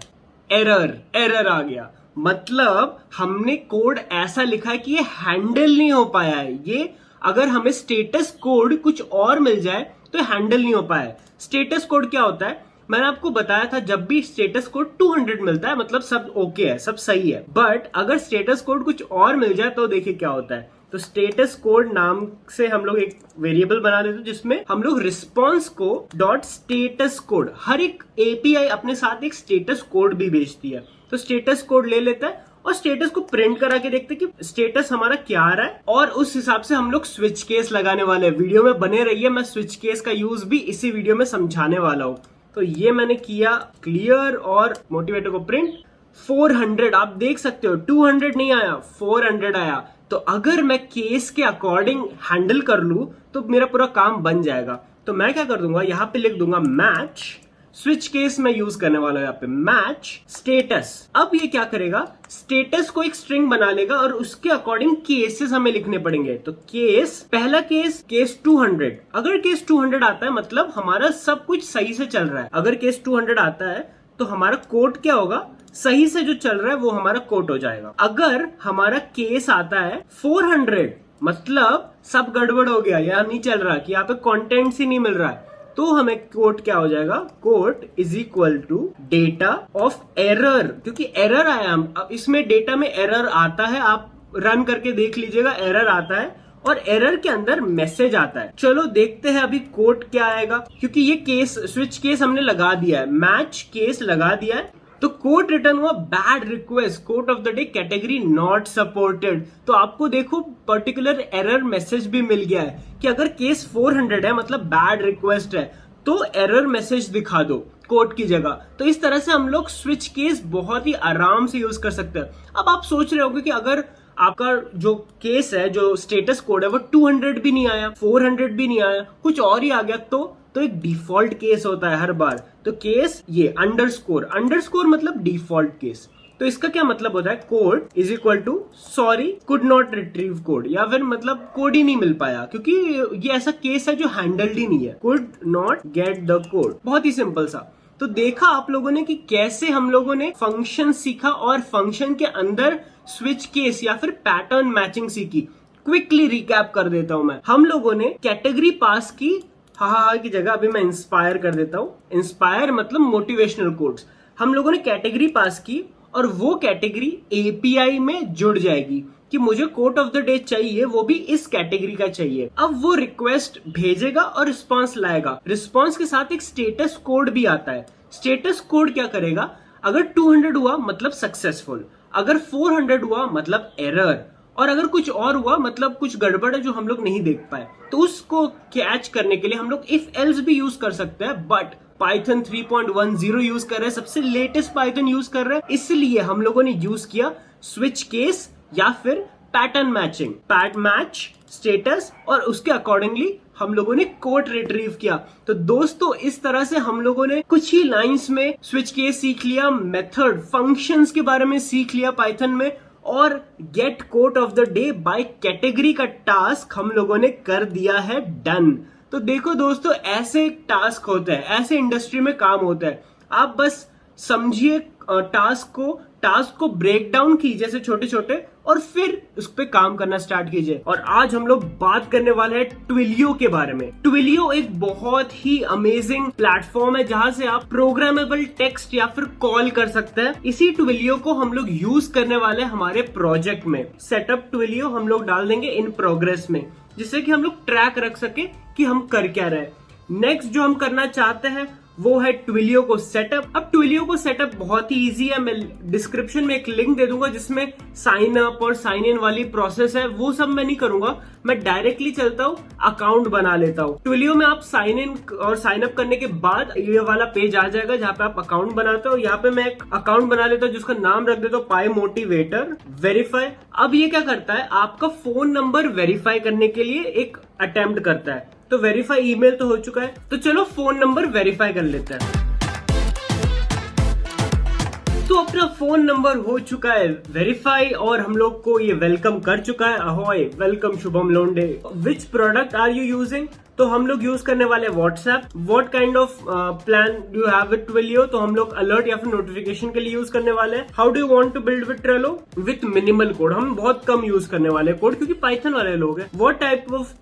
एरर आ गया। मतलब हमने कोड ऐसा लिखा है कि ये हैंडल नहीं हो पाया है। ये अगर हमें स्टेटस कोड कुछ और मिल जाए तो हैंडल नहीं हो पाया है। स्टेटस कोड क्या होता है? मैंने आपको बताया था, जब भी स्टेटस कोड 200 मिलता है मतलब सब ओके है, सब सही है। बट अगर स्टेटस कोड कुछ और मिल जाए तो देखिए क्या होता है। तो स्टेटस कोड नाम से हम लोग एक वेरिएबल बना देते हैं जिसमें हम लोग response co dot status code, हर एक एपीआई अपने साथ एक स्टेटस कोड भी भेजती है, तो स्टेटस कोड ले लेता है और स्टेटस को प्रिंट करा के देखते हैं कि स्टेटस हमारा क्या आ रहा है, और उस हिसाब से हम लोग स्विच केस लगाने वाले हैं। वीडियो में बने रहिए, मैं स्विच केस का यूज भी इसी वीडियो में समझाने वाला हूँ। तो ये मैंने किया क्लियर और मोटिवेटर को प्रिंट। 400 आप देख सकते हो, 200 नहीं आया, 400 आया। तो अगर मैं केस के अकॉर्डिंग हैंडल कर लूं तो मेरा पूरा काम बन जाएगा। तो मैं क्या कर दूंगा, यहां पे लिख दूंगा मैच स्विच केस में यूज करने वाला है, यहाँ पे मैच स्टेटस। अब ये क्या करेगा, स्टेटस को एक स्ट्रिंग बना लेगा और उसके अकॉर्डिंग केसेस हमें लिखने पड़ेंगे। तो केस, पहला केस 200, अगर केस 200 आता है मतलब हमारा सब कुछ सही से चल रहा है। अगर केस 200 आता है तो हमारा कोड क्या होगा, सही से जो चल रहा है वो हमारा कोड हो जाएगा। अगर हमारा केस आता है 400 मतलब सब गड़बड़ हो गया, यहाँ नहीं चल रहा, कि यहाँ पे कंटेंट्स ही नहीं मिल रहा है, तो हमें कोड क्या हो जाएगा, code is equal to data of error, क्योंकि एरर आया। अब इसमें डेटा में एरर आता है, आप रन करके देख लीजिएगा, एरर आता है और एरर के अंदर मैसेज आता है। चलो देखते हैं अभी कोड क्या आएगा, क्योंकि ये केस स्विच केस हमने लगा दिया है, मैच केस लगा दिया है। तो कोड रिटर्न हुआ bad request, code of the day category not supported. तो आपको देखो पर्टिकुलर एरर मैसेज भी मिल गया है कि अगर केस 400 है मतलब बैड रिक्वेस्ट है, तो एरर मैसेज दिखा दो कोड की जगह। तो इस तरह से हम लोग स्विच केस बहुत ही आराम से यूज कर सकते हैं। अब आप सोच रहे होंगे कि अगर आपका जो केस है, जो स्टेटस कोड है, वो 200 भी नहीं आया, 400 भी नहीं आया, कुछ और ही आ गया, तो एक डिफॉल्ट केस होता है हर बार। तो केस ये अंडरस्कोर मतलब डिफॉल्ट केस। तो इसका क्या मतलब होता है, code is equal to sorry could not retrieve code, या फिर मतलब कोड ही नहीं मिल पाया, क्योंकि ये ऐसा केस है जो हैंडल्ड ही नहीं है, could not get the code. बहुत ही सिंपल सा। तो देखा आप लोगों ने कि कैसे हम लोगों ने फंक्शन सीखा और फंक्शन के अंदर स्विच केस या फिर पैटर्न मैचिंग सीखी। क्विकली रिकैप कर देता हूं मैं। हम लोगों ने कैटेगरी पास की, हा की जगह अभी मैं इंस्पायर कर देता हूं। इंस्पायर मतलब मोटिवेशनल कोड्स। हम लोगों ने कैटेगरी पास की और वो कैटेगरी एपीआई में जुड़ जाएगी कि मुझे कोड ऑफ द डे चाहिए, वो भी इस कैटेगरी का चाहिए। अब वो रिक्वेस्ट भेजेगा और रिस्पांस लाएगा। रिस्पांस के साथ एक स्टेटस कोड भी आता है। स्टेटस कोड क्या करेगा, अगर 200 हुआ मतलब सक्सेसफुल, अगर 400 हुआ मतलब एरर, और अगर कुछ और हुआ मतलब कुछ गड़बड़ है जो हम लोग नहीं देख पाए, तो उसको कैच करने के लिए हम लोग इफ एल्स भी यूज कर सकते हैं। बट पाइथन 3.10 यूज कर रहे हैं, सबसे लेटेस्ट पाइथन यूज कर रहे हैं, इसलिए हम लोगों ने यूज किया स्विच केस या फिर pattern matching, PAT match status, और उसके अकॉर्डिंगली हम लोगों ने कोड रिट्रीव किया। तो दोस्तों इस तरह से हम लोगों ने कुछ ही लाइंस में स्विच केस सीख लिया, मेथड फंक्शंस के बारे में सीख लिया पाइथन में, और gate code of the day by category का टास्क हम लोगों ने कर दिया है डन। तो देखो दोस्तों, ऐसे टास्क होते हैं, ऐसे इंडस्ट्री में काम होता है। आप बस समझिए टास्क को ब्रेक डाउन कीजिए जैसे छोटे छोटे, और फिर उस पर काम करना स्टार्ट कीजिए। और आज हम लोग बात करने वाले हैं ट्विलियो के बारे में। ट्विलियो एक बहुत ही अमेजिंग प्लेटफॉर्म है जहां से आप प्रोग्रामेबल टेक्स्ट या फिर कॉल कर सकते हैं। इसी ट्विलियो को हम लोग यूज करने वाले हैं हमारे प्रोजेक्ट में। सेटअप ट्विलियो हम लोग डाल देंगे इन प्रोग्रेस में, जिससे कि हम लोग ट्रैक रख सके कि हम कर क्या रहे। नेक्स्ट जो हम करना चाहते हैं वो है ट्विलियो को सेटअप। अब ट्विलियो को सेटअप बहुत ही इजी है, मैं डिस्क्रिप्शन में एक लिंक दे दूंगा जिसमें साइन अप और साइन इन वाली प्रोसेस है, वो सब मैं नहीं करूंगा। मैं डायरेक्टली चलता हूँ, अकाउंट बना लेता हूँ। ट्विलियो में आप साइन इन और साइन अप करने के बाद ये वाला पेज आ जाएगा जहाँ पे आप अकाउंट बनाते हो। यहाँ पे मैं एक अकाउंट बना लेता हूँ जिसका नाम रख देता हूँ पाई मोटिवेटर वेरीफाई। अब ये क्या करता है, आपका फोन नंबर वेरीफाई करने के लिए एक अटेम्प्ट करता है। तो वेरीफाई ईमेल तो हो चुका है, तो चलो फोन नंबर वेरीफाई कर लेते हैं। तो अपना फोन नंबर हो चुका है वेरीफाई और हम लोग को ये वेलकम कर चुका है। Ahoy, welcome Shubham Londe. Which product are you using? तो हम लोग यूज करने वाले WhatsApp. What kind of plan do you have with Twilio, तो हम लोग अलर्ट या फिर नोटिफिकेशन के लिए यूज करने वाले हैं। How do you want to build with Trello, with minimal code, हम बहुत कम यूज करने वाले कोड क्योंकि पाइथन वाले लोग हैं। What type of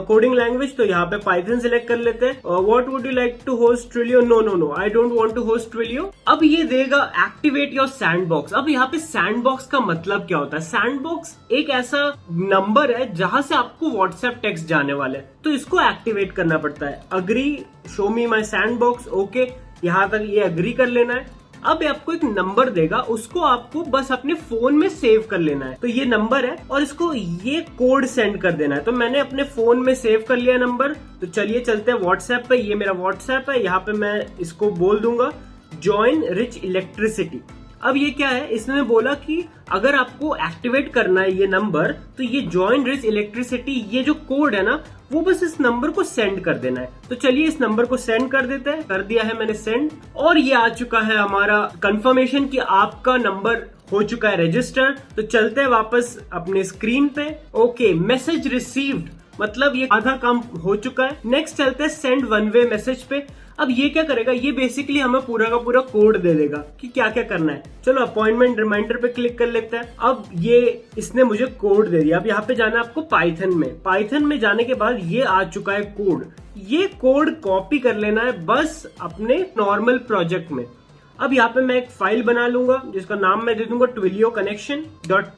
coding language, तो यहाँ पे पाइथन सिलेक्ट कर लेते हैं। What would you like to host Twilio, no no no I don't want to host Twilio. अब ये देगा एक्टिवेट योर सैंडबॉक्स। अब यहाँ पे सैंडबॉक्स का मतलब क्या होता है? सैंडबॉक्स एक ऐसा नंबर है जहां से आपको व्हाट्सएप टेक्स्ट जाने वाले हैं, तो इसको एक्टिवेट करना पड़ता है। अग्री, शो मी माई सैंडबॉक्स, ओके, यहां तक ये अग्री कर लेना है। अब आपको एक नंबर देगा, उसको आपको बस अपने फोन में सेव कर लेना है। तो ये नंबर है और इसको ये कोड सेंड कर देना है। तो मैंने अपने फोन में सेव कर लिया नंबर। तो चलिए चलते हैं व्हाट्सएप पे। ये मेरा व्हाट्सएप है, यहाँ पे मैं इसको बोल दूंगा जॉइन रिच इलेक्ट्रिसिटी। अब ये क्या है, इसने बोला कि अगर आपको एक्टिवेट करना है ये नंबर, तो ये जॉइन रिच इलेक्ट्रिसिटी, ये जो कोड है ना, वो बस इस नंबर को सेंड कर देना है। तो चलिए इस नंबर को सेंड कर देते हैं। कर दिया है मैंने सेंड, और ये आ चुका है हमारा कंफर्मेशन कि आपका नंबर हो चुका है रजिस्टर। तो चलते हैं वापस अपने स्क्रीन पे। ओके, मैसेज रिसीव्ड, मतलब ये आधा काम हो चुका है। नेक्स्ट चलते हैं सेंड वन वे मैसेज पे। अब ये क्या करेगा, ये बेसिकली हमें पूरा का पूरा कोड दे देगा कि क्या क्या करना है। चलो अपॉइंटमेंट रिमाइंडर पे क्लिक कर लेते हैं। अब ये इसने मुझे कोड दे दिया। अब यहाँ पे जाना है आपको पाइथन में। पाइथन में जाने के बाद ये आ चुका है कोड। ये कोड कॉपी कर लेना है बस अपने नॉर्मल प्रोजेक्ट में। अब यहाँ पे मैं एक फाइल बना लूंगा जिसका नाम मैं दे दूंगा ट्विलियो कनेक्शन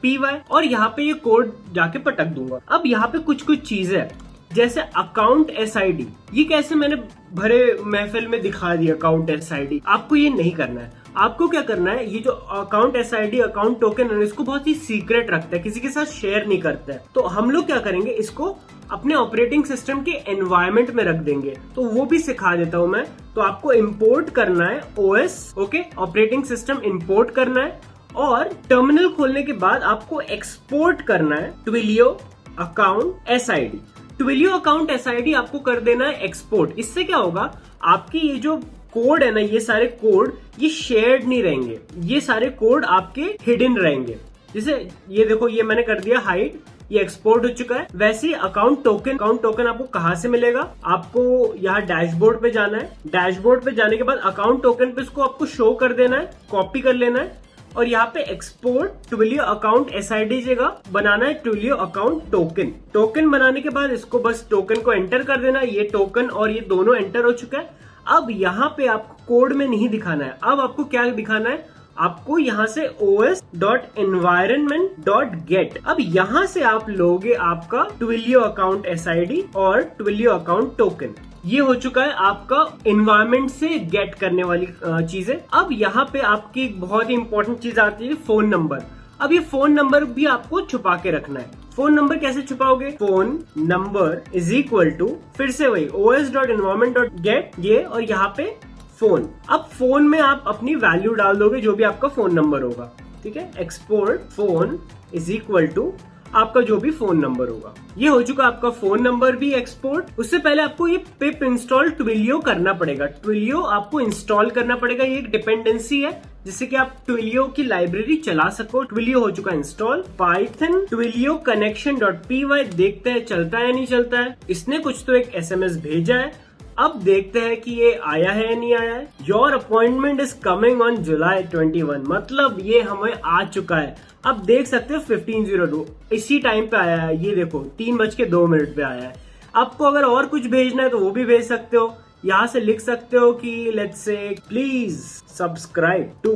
.py, और यहाँ पे ये कोड जाके पटक दूंगा। अब यहाँ पे कुछ कुछ चीजें है, जैसे अकाउंट SID, ये कैसे मैंने भरे महफिल में दिखा दिया अकाउंट SID। आपको ये नहीं करना है। आपको क्या करना है, ये जो अकाउंट SID अकाउंट टोकन है, इसको बहुत ही सीक्रेट रखता है, किसी के साथ शेयर नहीं करता है। तो हम लोग क्या करेंगे, इसको अपने ऑपरेटिंग सिस्टम के एनवायरनमेंट में रख देंगे। तो वो भी सिखा देता हूं मैं। तो आपको इंपोर्ट करना है OS, okay, operating system import करना है, और टर्मिनल खोलने के बाद आपको एक्सपोर्ट करना है Twilio account SID। Twilio account SID आपको कर देना है एक्सपोर्ट। इससे क्या होगा, आपकी ये जो कोड है ना, ये सारे कोड ये शेयर्ड नहीं रहेंगे, ये सारे कोड आपके हिडन रहेंगे। जैसे ये देखो, ये मैंने कर दिया हाइड, ये एक्सपोर्ट हो चुका है। वैसे अकाउंट टोकन आपको कहाँ से मिलेगा, आपको यहाँ डैशबोर्ड पे जाना है। डैशबोर्ड पे जाने के बाद अकाउंट टोकन पे इसको आपको शो कर देना है, कॉपी कर लेना है, और यहाँ पे एक्सपोर्ट ट्विलियो अकाउंट SID जगह बनाना है ट्विलियो अकाउंट टोकन। टोकन बनाने के बाद इसको बस टोकन को एंटर कर देना। ये टोकन और ये दोनों एंटर हो चुका है। अब यहाँ पे आपको कोड में नहीं दिखाना है। अब आपको क्या दिखाना है, आपको यहाँ से os.environment.get, अब यहाँ से आप लोगे आपका ट्विलियो अकाउंट SID और ट्विलियो अकाउंट टोकन। ये हो चुका है आपका एनवायरनमेंट से गेट करने वाली चीजें। अब यहाँ पे आपकी एक बहुत ही इंपॉर्टेंट चीज आती है, फोन नंबर। अब ये फोन नंबर भी आपको छुपा के रखना है। फोन नंबर कैसे छुपाओगे, phone number is equal to, फिर से वही os.environment.get, ये, और यहाँ पे फोन। अब फोन में आप अपनी वैल्यू डाल दोगे, जो भी आपका फोन नंबर होगा, ठीक है। Export phone is equal to आपका जो भी फोन नंबर होगा। ये हो चुका आपका फोन नंबर भी एक्सपोर्ट। उससे पहले आपको ये पिप इंस्टॉल ट्विलियो करना पड़ेगा। ट्विलियो आपको इंस्टॉल करना पड़ेगा, ये एक डिपेंडेंसी है जिससे कि आप ट्विलियो की लाइब्रेरी चला सको। ट्विलियो हो चुका install. Python Twilio connection .py, देखते हैं चलता है या नहीं चलता है। इसने कुछ तो एक SMS भेजा है, अब देखते हैं कि ये आया है या नहीं आया है। Your appointment is coming on July 21, मतलब ये हमें आ चुका है। अब देख सकते हो 15:02 इसी टाइम पे आया है। ये देखो 3:02 पे आया है। आपको अगर और कुछ भेजना है तो वो भी भेज सकते हो। यहाँ से लिख सकते हो कि let's say please subscribe to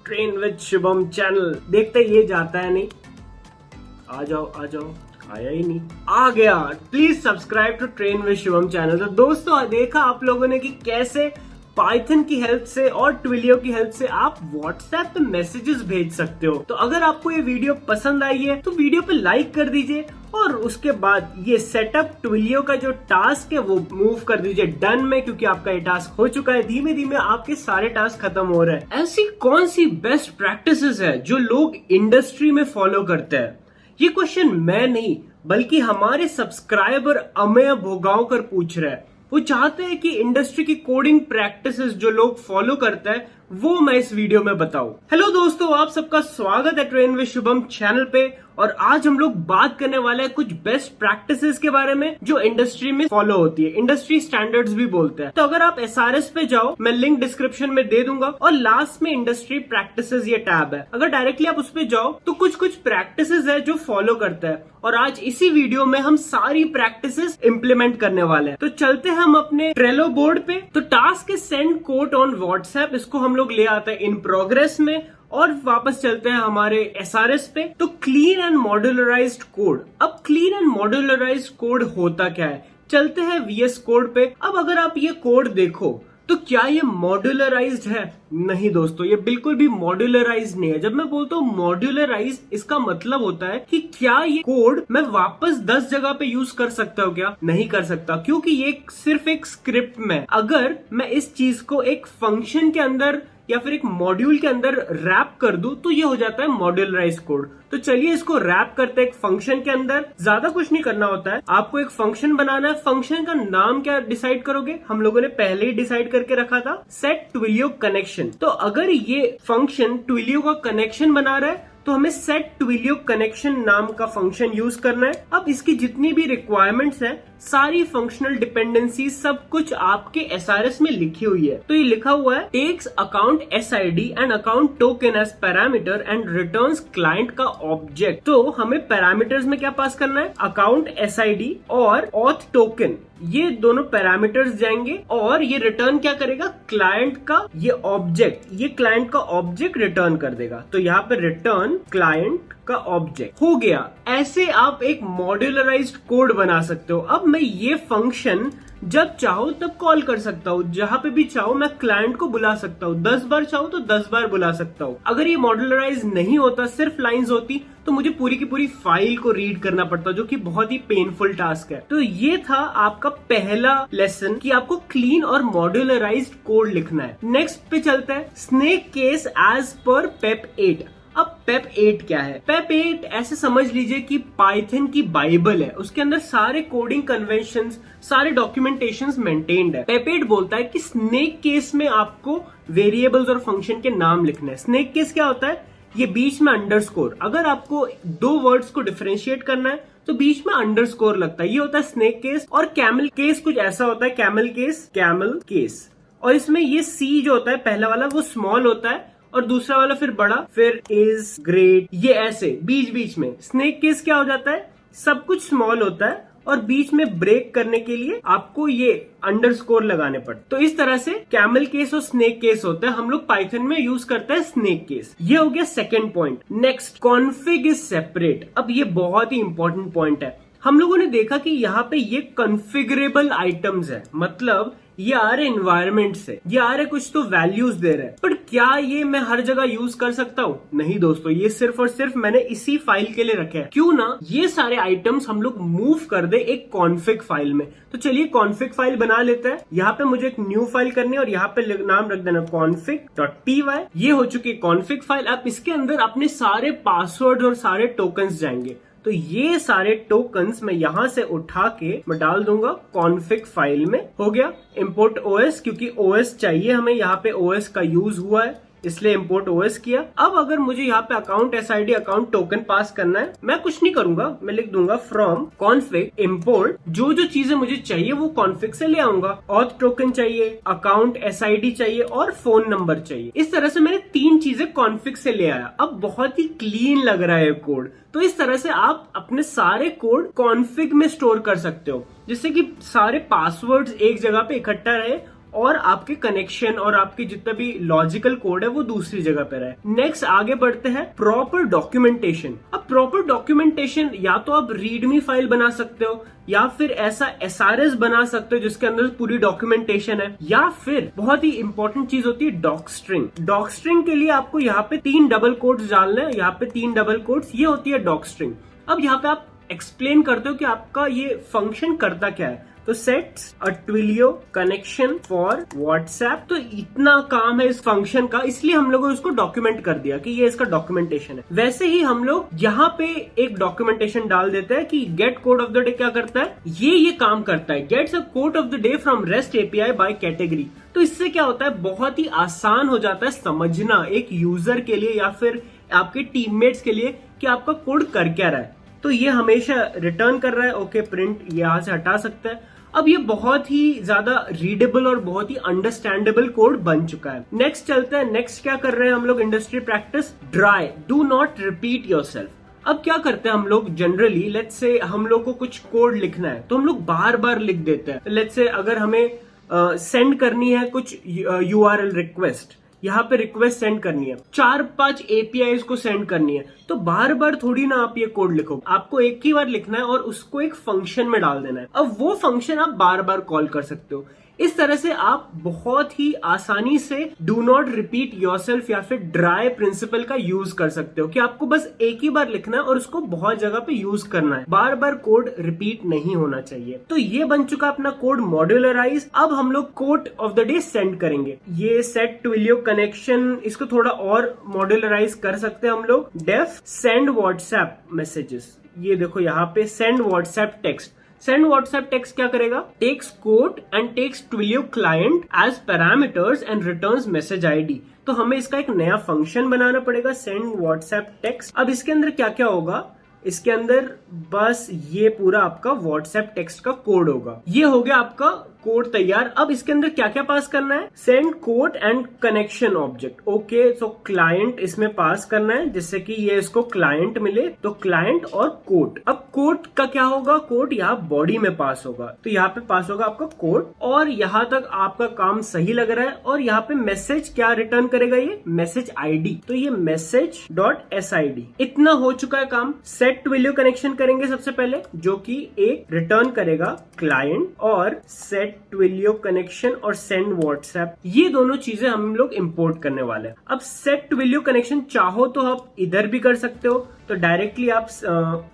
train with Shubham channel. देखते ये जाता है नहीं, आ जाओ आ जाओ, आया ही नहीं, आ गया। Please subscribe to train with Shivam channel. तो दोस्तों देखा आप लोगों ने कि कैसे पाइथन की हेल्प से और ट्विलियो की हेल्प से आप व्हाट्सएप पे मैसेजेस भेज सकते हो। तो अगर आपको ये वीडियो पसंद आई है तो वीडियो पे लाइक कर दीजिए, और उसके बाद ये सेटअप ट्विलियो का जो टास्क है वो मूव कर दीजिए डन में, क्योंकि आपका ये टास्क हो चुका है। धीमे धीमे आपके सारे टास्क खत्म हो रहे हैं। ऐसी कौन सी बेस्ट प्रैक्टिसेस है जो लोग इंडस्ट्री में फॉलो करते हैं? ये क्वेश्चन मैं नहीं बल्कि हमारे सब्सक्राइबर अमेय भोगांवकर पूछ रहे हैं। वो चाहते हैं कि इंडस्ट्री की कोडिंग प्रैक्टिसेस जो लोग फॉलो करते हैं वो मैं इस वीडियो में बताऊं। हेलो दोस्तों, आप सबका स्वागत है ट्रेन विद शुभम चैनल पे। और आज हम लोग बात करने वाले हैं कुछ बेस्ट प्रैक्टिसेस के बारे में जो इंडस्ट्री में फॉलो होती है, इंडस्ट्री स्टैंडर्ड्स भी बोलते हैं। तो अगर आप SRS पे जाओ, मैं लिंक डिस्क्रिप्शन में दे दूंगा और लास्ट में इंडस्ट्री प्रैक्टिसेस ये टैब है। अगर डायरेक्टली आप उस पे जाओ तो कुछ प्रैक्टिसेस है जो फॉलो करता है और आज इसी वीडियो में हम सारी प्रैक्टिसेस इंप्लीमेंट करने वाले हैं। तो चलते हैं हम अपने ट्रेलो बोर्ड पे। तो task is send code on WhatsApp, इसको हम लोग ले आते हैं इन प्रोग्रेस में और वापस चलते हैं हमारे SRS पे। तो क्लीन एंड मॉड्यूलराइज्ड कोड। अब क्लीन एंड मॉड्यूलराइज्ड कोड होता क्या है, चलते हैं VS कोड पे। अब अगर आप ये कोड देखो तो क्या ये मॉड्यूलराइज्ड है? नहीं दोस्तों, ये बिल्कुल भी मॉड्यूलराइज्ड नहीं है। जब मैं बोलता हूँ मॉड्यूलराइज्ड, इसका मतलब होता है कि क्या ये कोड मैं वापस 10 जगह पे यूज कर सकता हूँ? क्या नहीं कर सकता, क्योंकि ये सिर्फ एक स्क्रिप्ट में। अगर मैं इस चीज को एक फंक्शन के अंदर या फिर एक मॉड्यूल के अंदर रैप कर दूं तो ये हो जाता है मॉड्यूलराइज्ड कोड। तो चलिए इसको रैप करते हैं एक फंक्शन के अंदर। ज्यादा कुछ नहीं करना होता है, आपको एक फंक्शन बनाना है। फंक्शन का नाम क्या डिसाइड करोगे? हम लोगों ने पहले ही डिसाइड करके रखा था, सेट ट्विलियो कनेक्शन। तो अगर ये फंक्शन ट्विलियो का कनेक्शन बना रहा है तो हमें सेट ट्विलियो कनेक्शन नाम का फंक्शन यूज करना है। अब इसकी जितनी भी रिक्वायरमेंट्स है, सारी फंक्शनल डिपेंडेंसी सब कुछ आपके SRS में लिखी हुई है। तो ये लिखा हुआ है takes account SID and account token as parameter and returns client का ऑब्जेक्ट। तो हमें पैरामीटर्स में क्या पास करना है? अकाउंट SID और ऑथ टोकन, ये दोनों पैरामीटर्स जाएंगे और ये रिटर्न क्या करेगा? क्लाइंट का ये ऑब्जेक्ट, ये क्लाइंट का ऑब्जेक्ट रिटर्न कर देगा। तो यहाँ पे रिटर्न क्लाइंट का ऑब्जेक्ट हो गया। ऐसे आप एक मॉड्यूलराइज्ड कोड बना सकते हो। अब मैं ये फंक्शन जब चाहो तब कॉल कर सकता हूँ, जहां पे भी चाहो मैं क्लाइंट को बुला सकता हूँ। 10 बार चाहो तो 10 बार बुला सकता हूँ। अगर ये मॉड्यूलराइज नहीं होता, सिर्फ लाइंस होती, तो मुझे पूरी की पूरी फाइल को रीड करना पड़ता, जो कि बहुत ही पेनफुल टास्क है। तो ये था आपका पहला लेसन कि आपको क्लीन और मॉड्यूलराइज्ड कोड लिखना है। नेक्स्ट पे चलते हैं, snake case as per PEP 8। अब PEP 8 क्या है? PEP 8 ऐसे समझ लीजिए कि पाइथन की बाइबल है। उसके अंदर सारे कोडिंग कन्वेंशंस, सारे डॉक्यूमेंटेशंस मेंटेन्ड है। PEP 8 बोलता है कि स्नेक केस में आपको वेरिएबल्स और फंक्शन के नाम लिखना है। स्नेक केस क्या होता है? ये बीच में अंडरस्कोर। अगर आपको दो वर्ड्स को डिफरेंशिएट करना है तो बीच में अंडरस्कोर लगता है, ये होता है स्नेक केस। और कैमल केस कुछ ऐसा होता है, कैमल केस। और इसमें ये C जो होता है पहला वाला वो स्मॉल होता है और दूसरा वाला फिर बड़ा, फिर इज, ग्रेट, ये ऐसे बीच में। स्नेक केस क्या हो जाता है? सब कुछ स्मॉल होता है और बीच में ब्रेक करने के लिए आपको ये अंडरस्कोर लगाने पड़ते। तो इस तरह से कैमल केस और स्नेक केस होता है। हम लोग पाइथन में यूज करते हैं स्नेक केस। ये हो गया second point. Next, config is separate. अब ये बहुत ही इंपॉर्टेंट पॉइंट है। हम लोगों ने देखा कि यहाँ पे ये कॉन्फ़िगरेबल आइटम्स है, मतलब ये आ रहे एनवायरमेंट से, ये आ रहे कुछ तो वैल्यूज दे रहे हैं। पर क्या ये मैं हर जगह यूज कर सकता हूँ? नहीं दोस्तों, ये सिर्फ और सिर्फ मैंने इसी फाइल के लिए रखे हैं। क्यों ना ये सारे आइटम्स हम लोग मूव कर दे एक कॉन्फिग फाइल में। तो चलिए कॉन्फिग फाइल बना लेते हैं। यहाँ पे मुझे एक न्यू फाइल करनी है और यहाँ पे नाम रख देना config.py। ये हो चुकी है कॉन्फिग फाइल। अब इसके अंदर अपने सारे पासवर्ड और सारे टोकन्स जाएंगे। तो ये सारे टोकन्स मैं यहां से उठा के मैं डाल दूंगा कॉन्फिग फाइल में। हो गया इंपोर्ट OS, क्योंकि OS चाहिए हमें, यहाँ पे OS का यूज हुआ है इसलिए इंपोर्ट OS किया। अब अगर मुझे यहाँ पे अकाउंट SID अकाउंट टोकन पास करना है, मैं कुछ नहीं करूंगा, मैं लिख दूंगा फ्रॉम कॉन्फिग इंपोर्ट। जो जो चीजें मुझे चाहिए वो कॉन्फिग से ले आऊंगा। ऑथ टोकन चाहिए, अकाउंट SID चाहिए और फोन नंबर चाहिए। इस तरह से मैंने 3 चीजें कॉन्फिग से ले आया। अब बहुत ही क्लीन लग रहा है कोड। तो इस तरह से आप अपने सारे कोड कॉन्फिग में स्टोर कर सकते हो, जिससे कि सारे पासवर्ड्स एक जगह पे इकट्ठा रहे और आपके कनेक्शन और आपके जितना भी लॉजिकल कोड है वो दूसरी जगह पे रहे। नेक्स्ट आगे बढ़ते हैं, प्रॉपर डॉक्यूमेंटेशन। अब प्रॉपर डॉक्यूमेंटेशन या तो आप रीडमी फाइल बना सकते हो या फिर ऐसा SRS बना सकते हो जिसके अंदर पूरी डॉक्यूमेंटेशन है, या फिर बहुत ही इंपॉर्टेंट चीज होती है डॉक स्ट्रिंग। डॉक स्ट्रिंग के लिए आपको यहाँ पे 3 डबल कोट्स डालना है, यहाँ पे 3 डबल कोट्स, ये होती है डॉक स्ट्रिंग। अब यहाँ पे आप एक्सप्लेन करते हो कि आपका ये फंक्शन करता क्या है। तो sets a Twilio connection for WhatsApp. तो इतना काम है इस फंक्शन का, इसलिए हम लोगों ने उसको डॉक्यूमेंट कर दिया कि ये इसका डॉक्यूमेंटेशन है। वैसे ही हम लोग यहाँ पे एक डॉक्यूमेंटेशन डाल देते हैं कि get code of the day क्या करता है, ये काम करता है, gets a code of the day from REST API by category. तो इससे क्या होता है, बहुत ही आसान हो जाता है समझना एक यूजर के लिए या फिर आपके टीममेट्स के लिए कि आपका कोड कर क्या रहा है। तो ये हमेशा रिटर्न कर रहा है, ओके प्रिंट यहां से हटा सकता है। अब ये बहुत ही ज्यादा रीडेबल और बहुत ही अंडरस्टैंडेबल कोड बन चुका है। नेक्स्ट चलते हैं, नेक्स्ट क्या कर रहे हैं हम लोग, industry practice dry, do not repeat yourself. अब क्या करते हैं हम लोग जनरली, लेट्स से हम लोग को कुछ कोड लिखना है तो हम लोग बार बार लिख देते हैं। लेट्स से अगर हमें सेंड करनी है कुछ यूआरएल रिक्वेस्ट, यहाँ पे रिक्वेस्ट सेंड करनी है, 4-5 एपीआई को सेंड करनी है, तो बार बार थोड़ी ना आप ये कोड लिखो, आपको एक ही बार लिखना है और उसको एक फंक्शन में डाल देना है। अब वो फंक्शन आप बार बार कॉल कर सकते हो। इस तरह से आप बहुत ही आसानी से डू नॉट रिपीट योरसेल्फ या फिर ड्राई प्रिंसिपल का यूज कर सकते हो कि आपको बस एक ही बार लिखना है और उसको बहुत जगह पे यूज करना है, बार बार कोड रिपीट नहीं होना चाहिए। तो ये बन चुका अपना कोड मॉड्यूलराइज। अब हम लोग code of the day send करेंगे। ये सेट ट्विलियो कनेक्शन, इसको थोड़ा और मॉड्यूलराइज कर सकते हैं हम लोग। डेफ सेंड व्हाट्सएप मैसेजेस, ये देखो यहाँ पे send WhatsApp text. Send WhatsApp text क्या करेगा, takes code and takes Twilio client as parameters and returns message ID. तो हमें इसका एक नया फंक्शन बनाना पड़ेगा, सेंड व्हाट्सएप टेक्स्ट। अब इसके अंदर क्या क्या होगा, इसके अंदर बस ये पूरा आपका व्हाट्सएप टेक्स्ट का कोड होगा। ये हो गया आपका कोड तैयार। अब इसके अंदर क्या क्या पास करना है, send code and connection object. Okay, so client इसमें पास करना है जिससे कि ये इसको क्लाइंट मिले, तो क्लाइंट और कोड। अब कोड का क्या होगा, कोड यहाँ बॉडी में पास होगा, तो यहाँ पे पास होगा आपका कोड। और यहाँ तक आपका काम सही लग रहा है। और यहाँ पे मैसेज क्या रिटर्न करेगा, ये मैसेज आईडी, तो ये मैसेज डॉट SID। इतना हो चुका है काम। सेट ट्विलियो कनेक्शन करेंगे सबसे पहले, जो कि एक रिटर्न करेगा क्लाइंट, और सेट ट्विलियो कनेक्शन और सेंड व्हाट्सएप, ये दोनों चीजें हम लोग इंपोर्ट करने वाले हैं। अब सेट ट्विलियो कनेक्शन चाहो तो आप इधर भी कर सकते हो, तो डायरेक्टली आप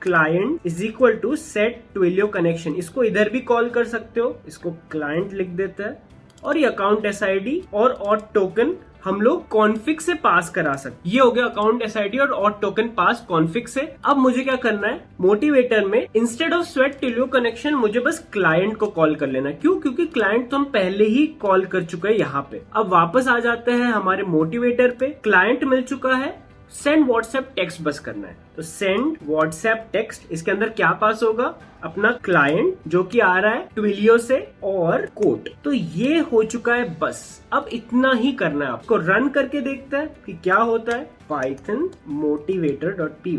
client is equal to set Twilio connection, इसको इधर भी कॉल कर सकते हो। इसको क्लाइंट लिख देते हैं और ये अकाउंट SID और ऑट टोकन हम लोग कॉन्फिग से पास करा सकते। ये हो गया अकाउंट SID और ऑट टोकन पास कॉन्फिग से। अब मुझे क्या करना है, मोटिवेटर में instead of set Twilio connection मुझे बस क्लाइंट को कॉल कर लेना। क्यों, क्योंकि क्लाइंट तो हम पहले ही कॉल कर चुके हैं यहाँ पे। अब वापस आ जाते हैं हमारे मोटिवेटर पे, क्लाइंट मिल चुका है, सेंड व्हाट्सएप टेक्स्ट बस करना है। तो सेंड व्हाट्सएप टेक्स्ट, इसके अंदर क्या पास होगा, अपना क्लाइंट जो कि आ रहा है ट्विलियो से और कोड। तो ये हो चुका है बस। अब इतना ही करना है आपको। रन करके देखते हैं कि क्या होता है। पाइथन motivator.py,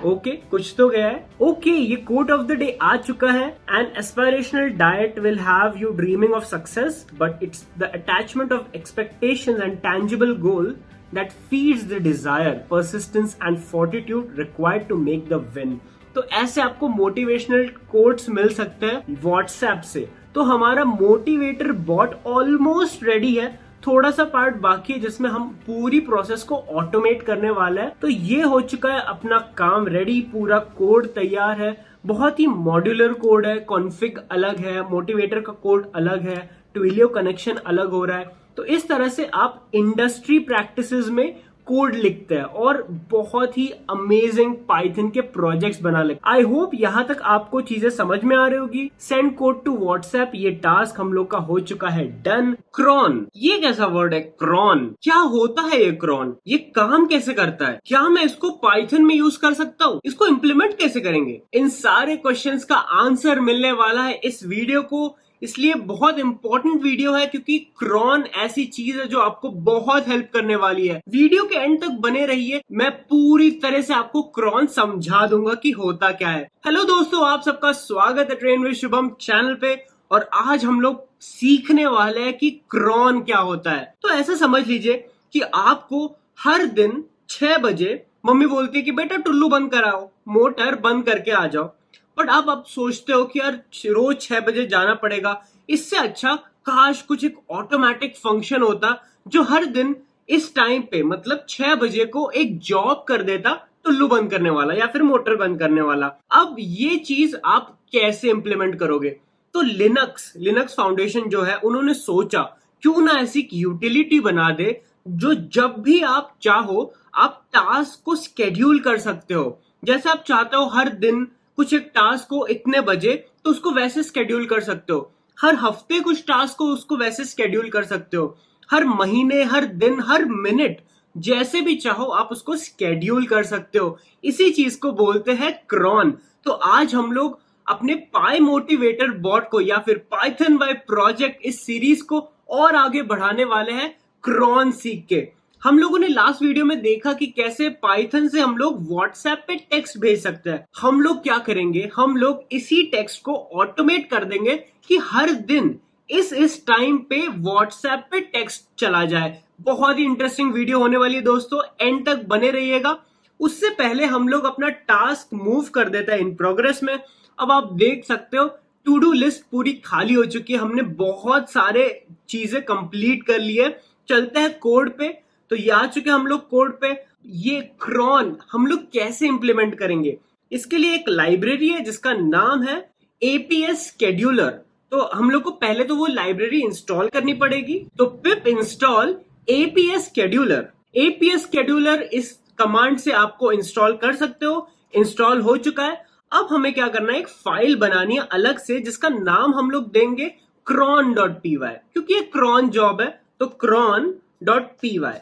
ओके, कुछ तो गया है। ओके, ये कोड ऑफ द डे आ चुका है। N aspirational diet will have you dreaming of success, but it's the attachment of expectations and tangible goal that feeds the desire, persistence and fortitude required to make the win। तो ऐसे आपको motivational quotes मिल सकते हैं WhatsApp से। तो हमारा motivator bot almost ready है, थोड़ा सा पार्ट बाकी है जिसमें हम पूरी प्रोसेस को ऑटोमेट करने वाला है। तो ये हो चुका है अपना काम रेडी, पूरा कोड तैयार है। बहुत ही मॉड्यूलर कोड है, कॉन्फिग अलग है, मोटिवेटर का कोड अलग है, ट्विलियो कनेक्शन अलग हो रहा है। तो इस तरह से आप इंडस्ट्री प्रैक्टिसेस में कोड लिखते हैं और बहुत ही अमेजिंग पाइथन के प्रोजेक्ट्स बना लेते। आई होप यहाँ तक आपको चीजें समझ में आ रही होगी। सेंड कोड टू व्हाट्सएप, ये टास्क हम लोग का हो चुका है डन। क्रॉन, ये कैसा वर्ड है क्रॉन, क्या होता है ये क्रॉन, ये काम कैसे करता है, क्या मैं इसको पाइथन में यूज कर सकता हूँ, इसको इम्प्लीमेंट कैसे करेंगे, इन सारे क्वेश्चंस का आंसर मिलने वाला है इस वीडियो को। इसलिए बहुत इंपॉर्टेंट वीडियो है क्योंकि क्रॉन ऐसी चीज है जो आपको बहुत हेल्प करने वाली है। वीडियो के एंड तक बने रहिए, मैं पूरी तरह से आपको क्रॉन समझा दूंगा कि होता क्या है। हेलो दोस्तों, आप सबका स्वागत है ट्रेन विद शुभम चैनल पे। और आज हम लोग सीखने वाले हैं कि क्रॉन क्या होता है। तो ऐसा समझ लीजिए कि आपको हर दिन 6 बजे मम्मी बोलती है कि बेटा टुल्लू बंद कराओ, मोटर बंद करके आ जाओ। बट आप सोचते हो कि यार रोज 6 बजे जाना पड़ेगा, इससे अच्छा काश कुछ एक ऑटोमेटिक फंक्शन होता जो हर दिन इस टाइम पे मतलब 6 बजे को एक जॉब कर देता टुल्लू बंद करने वाला या फिर मोटर बंद करने वाला। अब ये चीज आप कैसे इंप्लीमेंट करोगे? तो लिनक्स फाउंडेशन जो है उन्होंने सोचा क्यों ना ऐसी एक यूटिलिटी बना दे जो जब भी आप चाहो आप टास्क को स्केड्यूल कर सकते हो। जैसे आप चाहते हो हर दिन कुछ एक टास्क को इतने बजे, तो उसको वैसे स्केड्यूल कर सकते हो। हर हफ्ते कुछ टास्क को उसको वैसे स्केड्यूल कर सकते हो। हर महीने, हर दिन, हर मिनट, जैसे भी चाहो आप उसको स्केड्यूल कर सकते हो। इसी चीज को बोलते हैं क्रॉन। तो आज हम लोग अपने पाई मोटिवेटर बॉट को या फिर पाइथन बाय प्रोजेक्ट इस सीरीज को और आगे बढ़ाने वाले हैं क्रॉन सीख के। हम लोगों ने लास्ट वीडियो में देखा कि कैसे पाइथन से हम लोग व्हाट्सएप पे टेक्स्ट भेज सकते हैं। हम लोग क्या करेंगे, हम लोग इसी टेक्स्ट को ऑटोमेट कर देंगे कि हर दिन इस टाइम पे व्हाट्सएप पे टेक्स्ट चला जाए। बहुत ही इंटरेस्टिंग वीडियो होने वाली है दोस्तों, एंड तक बने रहिएगा। उससे पहले हम लोग अपना टास्क मूव कर देता है इन प्रोग्रेस में। अब आप देख सकते हो टू डू लिस्ट पूरी खाली हो चुकी है, हमने बहुत सारे चीजें कंप्लीट कर ली है। चलते हैं कोड पे। तो ये आ चुके हम लोग कोड पे। ये क्रॉन हम लोग कैसे इंप्लीमेंट करेंगे, इसके लिए एक लाइब्रेरी है जिसका नाम है एपीएस स्केड्यूलर। तो हम लोग को पहले तो वो लाइब्रेरी इंस्टॉल करनी पड़ेगी। तो पिप install APS scheduler. APS scheduler इस कमांड से आपको इंस्टॉल कर सकते हो। इंस्टॉल हो चुका है। अब हमें क्या करना है, एक फाइल बनानी है अलग से जिसका नाम हम लोग देंगे cron.py, क्योंकि ये क्रॉन जॉब है। तो cron.py।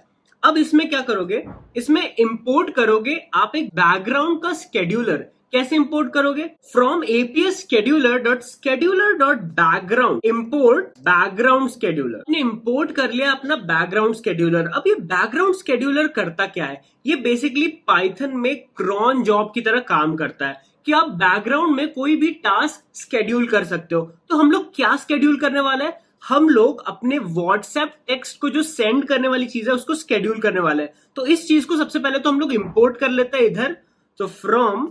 अब इसमें क्या करोगे, इसमें इंपोर्ट करोगे आप एक बैकग्राउंड का स्केड्यूलर। कैसे इंपोर्ट करोगे, from APS scheduler.scheduler.background import background scheduler. हमने इंपोर्ट कर लिया अपना बैकग्राउंड स्केड्यूलर। अब ये बैकग्राउंड स्केड्यूलर करता क्या है, ये बेसिकली पाइथन में क्रॉन जॉब की तरह काम करता है कि आप बैकग्राउंड में कोई भी टास्क स्केड्यूल कर सकते हो। तो हम लोग क्या स्केड्यूल करने वाले हैं, हम लोग अपने व्हाट्सएप टेक्स्ट को जो सेंड करने वाली चीज है उसको स्केड्यूल करने वाले हैं। तो इस चीज को सबसे पहले तो हम लोग इंपोर्ट कर लेते हैं इधर। तो फ्रॉम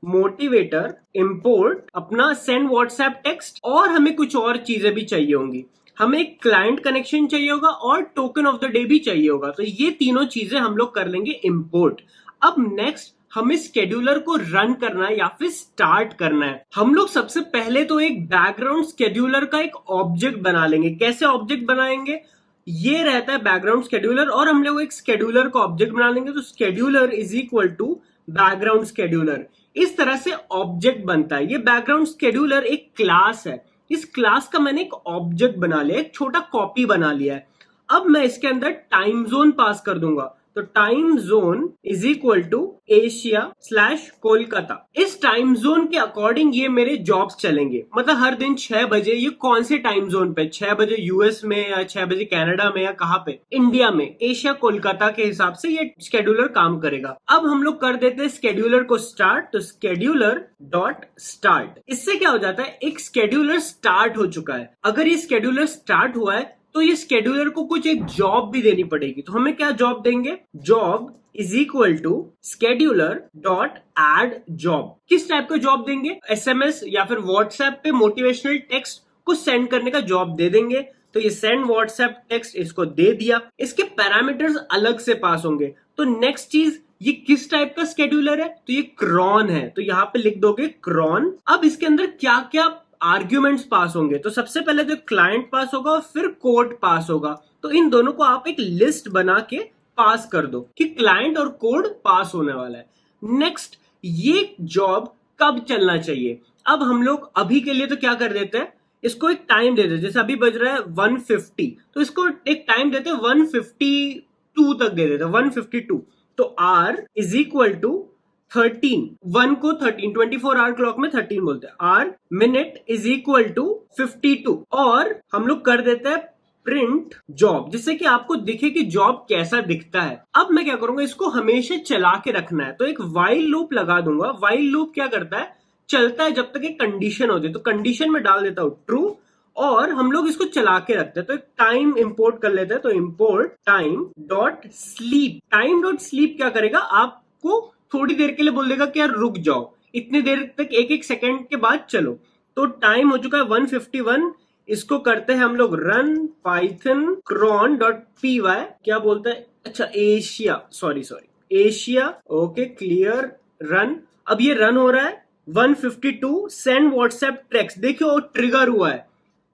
मोटिवेटर इंपोर्ट अपना सेंड व्हाट्सएप टेक्स्ट, और हमें कुछ और चीजें भी चाहिए होंगी। हमें एक क्लाइंट कनेक्शन चाहिए होगा और टोकन ऑफ द डे भी चाहिए होगा। तो ये तीनों चीजें हम लोग कर लेंगे इंपोर्ट। अब नेक्स्ट हमें स्केड्यूलर को रन करना है या फिर स्टार्ट करना है। हम लोग सबसे पहले तो एक बैकग्राउंड स्केड्यूलर का एक ऑब्जेक्ट बना लेंगे। कैसे ऑब्जेक्ट बनाएंगे, ये रहता है बैकग्राउंड स्केड्यूलर और हम लोग एक स्केड्यूलर का ऑब्जेक्ट बना लेंगे। तो scheduler is equal to background scheduler. इस तरह से ऑब्जेक्ट बनता है। ये बैकग्राउंड स्केड्यूलर एक क्लास है। इस क्लास का मैंने एक ऑब्जेक्ट बना लिया, एक छोटा कॉपी बना लिया है। अब मैं इसके अंदर टाइम जोन पास कर दूंगा। तो time zone is equal to एशिया/कोलकाता। इस टाइम जोन के अकॉर्डिंग ये मेरे जॉब्स चलेंगे। मतलब हर दिन 6 बजे ये कौन से टाइम जोन पे, 6 बजे यूएस में या 6 बजे कनाडा में या कहाँ पे, इंडिया में, एशिया कोलकाता के हिसाब से ये स्केड्यूलर काम करेगा। अब हम लोग कर देते हैं स्केड्यूलर को स्टार्ट। तो स्केड्यूलर डॉट स्टार्ट, इससे क्या हो जाता है, एक स्केड्यूलर स्टार्ट हो चुका है। अगर ये स्केड्यूलर स्टार्ट हुआ है तो ये स्केड्यूलर को कुछ एक जॉब भी देनी पड़ेगी। तो हमें क्या जॉब देंगे, job is equal to scheduler dot add job. किस टाइप का जॉब देंगे, एसएमएस या फिर व्हाट्सएप पे मोटिवेशनल टेक्स्ट को सेंड करने का जॉब दे देंगे। तो ये सेंड व्हाट्सएप टेक्स्ट इसको दे दिया। इसके पैरामीटर्स अलग से पास होंगे। तो नेक्स्ट चीज, ये किस टाइप का स्केड्यूलर है, तो ये क्रॉन है। तो यहाँ पे लिख दोगे क्रॉन। अब इसके अंदर क्या क्या आर्ग्यूमेंट्स पास होंगे, तो सबसे पहले तो क्लाइंट पास होगा और फिर कोड पास होगा। तो इन दोनों को आप एक लिस्ट बना के पास कर दो कि क्लाइंट और कोड पास होने वाला है। नेक्स्ट, ये जॉब कब चलना चाहिए। अब हम लोग अभी के लिए तो क्या कर देते हैं, इसको एक टाइम दे देते। जैसे अभी बज रहा है 150, तो इसको एक टाइम देते हैं 152 तक दे देते हैं, 152। तो R इज इक्वल टू 13, 1 को 13, 24 आवर क्लॉक में 13 बोलते हैं। आर मिनट इज इक्वल टू 52, और हम लोग कर देते हैं प्रिंट जॉब, जिससे कि आपको दिखे कि जॉब कैसा दिखता है। अब मैं क्या करूंगा, इसको हमेशा चला के रखना है। तो एक वाइल लूप लगा दूंगा। वाइल लूप क्या करता है, चलता है जब तक एक कंडीशन हो जाए। तो कंडीशन में डाल देता हूं ट्रू, और हम लोग इसको चला के रखते हैं। तो एक टाइम इंपोर्ट कर लेते हैं। तो import time dot sleep. Time dot sleep क्या करेगा, आपको थोड़ी देर के लिए बोल देगा कि यार रुक जाओ, इतनी देर तक, एक एक सेकंड के बाद चलो। तो टाइम हो चुका है 151। इसको करते हैं हम लोग रन पाइथन cron.py। क्या बोलता है, अच्छा Asia, sorry Asia, okay clear run. अब ये रन हो रहा है 152 सेंड व्हाट्सएप टेक्स्ट। देखियो ट्रिगर हुआ है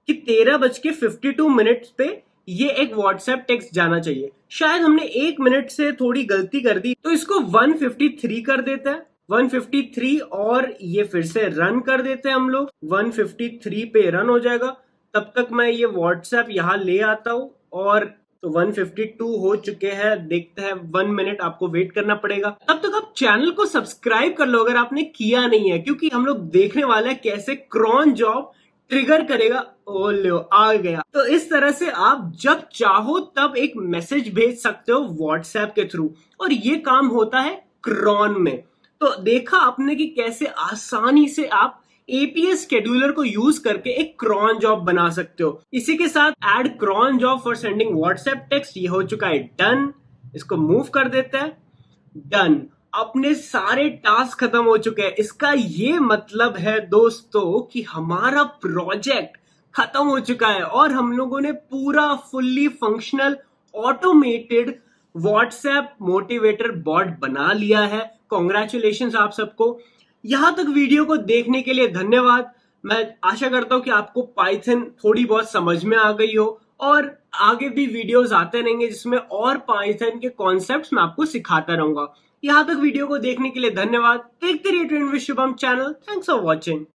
कि 13:52 पे ये एक व्हाट्सएप टेक्स्ट जाना चाहिए। शायद हमने 1 मिनट से थोड़ी गलती कर दी, तो इसको 153 कर देते हैं, 153, और ये फिर से रन कर देते हैं हम लोग। 153 पे रन हो जाएगा। तब तक मैं ये व्हाट्सएप यहाँ ले आता हूँ, और तो 152 हो चुके हैं। देखते हैं, 1 मिनट आपको वेट करना पड़ेगा। तब तक आप चैनल को सब्सक्राइब कर लो अगर आपने किया नहीं है, क्योंकि हम लोग देखने वाले हैं कैसे क्रॉन जॉब ट्रिगर करेगा। ओ लो आ गया। तो इस तरह से आप जब चाहो तब एक मैसेज भेज सकते हो व्हाट्सएप के थ्रू, और ये काम होता है क्रॉन में। तो देखा आपने कि कैसे आसानी से आप एपीएस शेड्यूलर को यूज करके एक क्रॉन जॉब बना सकते हो। इसी के साथ add cron job for sending WhatsApp text ये हो चुका है डन। इसको मूव कर देते हैं, डन। अपने सारे टास्क खत्म हो चुके हैं। इसका ये मतलब है दोस्तों कि हमारा प्रोजेक्ट खत्म हो चुका है और हम लोगों ने पूरा fully functional automated WhatsApp motivator bot बना लिया है। कॉन्ग्रेचुलेशंस आप सबको। यहां तक वीडियो को देखने के लिए धन्यवाद। मैं आशा करता हूं कि आपको पाइथन थोड़ी बहुत समझ में आ गई हो, और आगे भी वीडियोस आते रहेंगे जिसमें और पाइथन के कॉन्सेप्ट्स मैं आपको सिखाता रहूंगा। यहां तक वीडियो को देखने के लिए धन्यवाद। देखते रहिए trend with Shubham channel. Thanks for watching.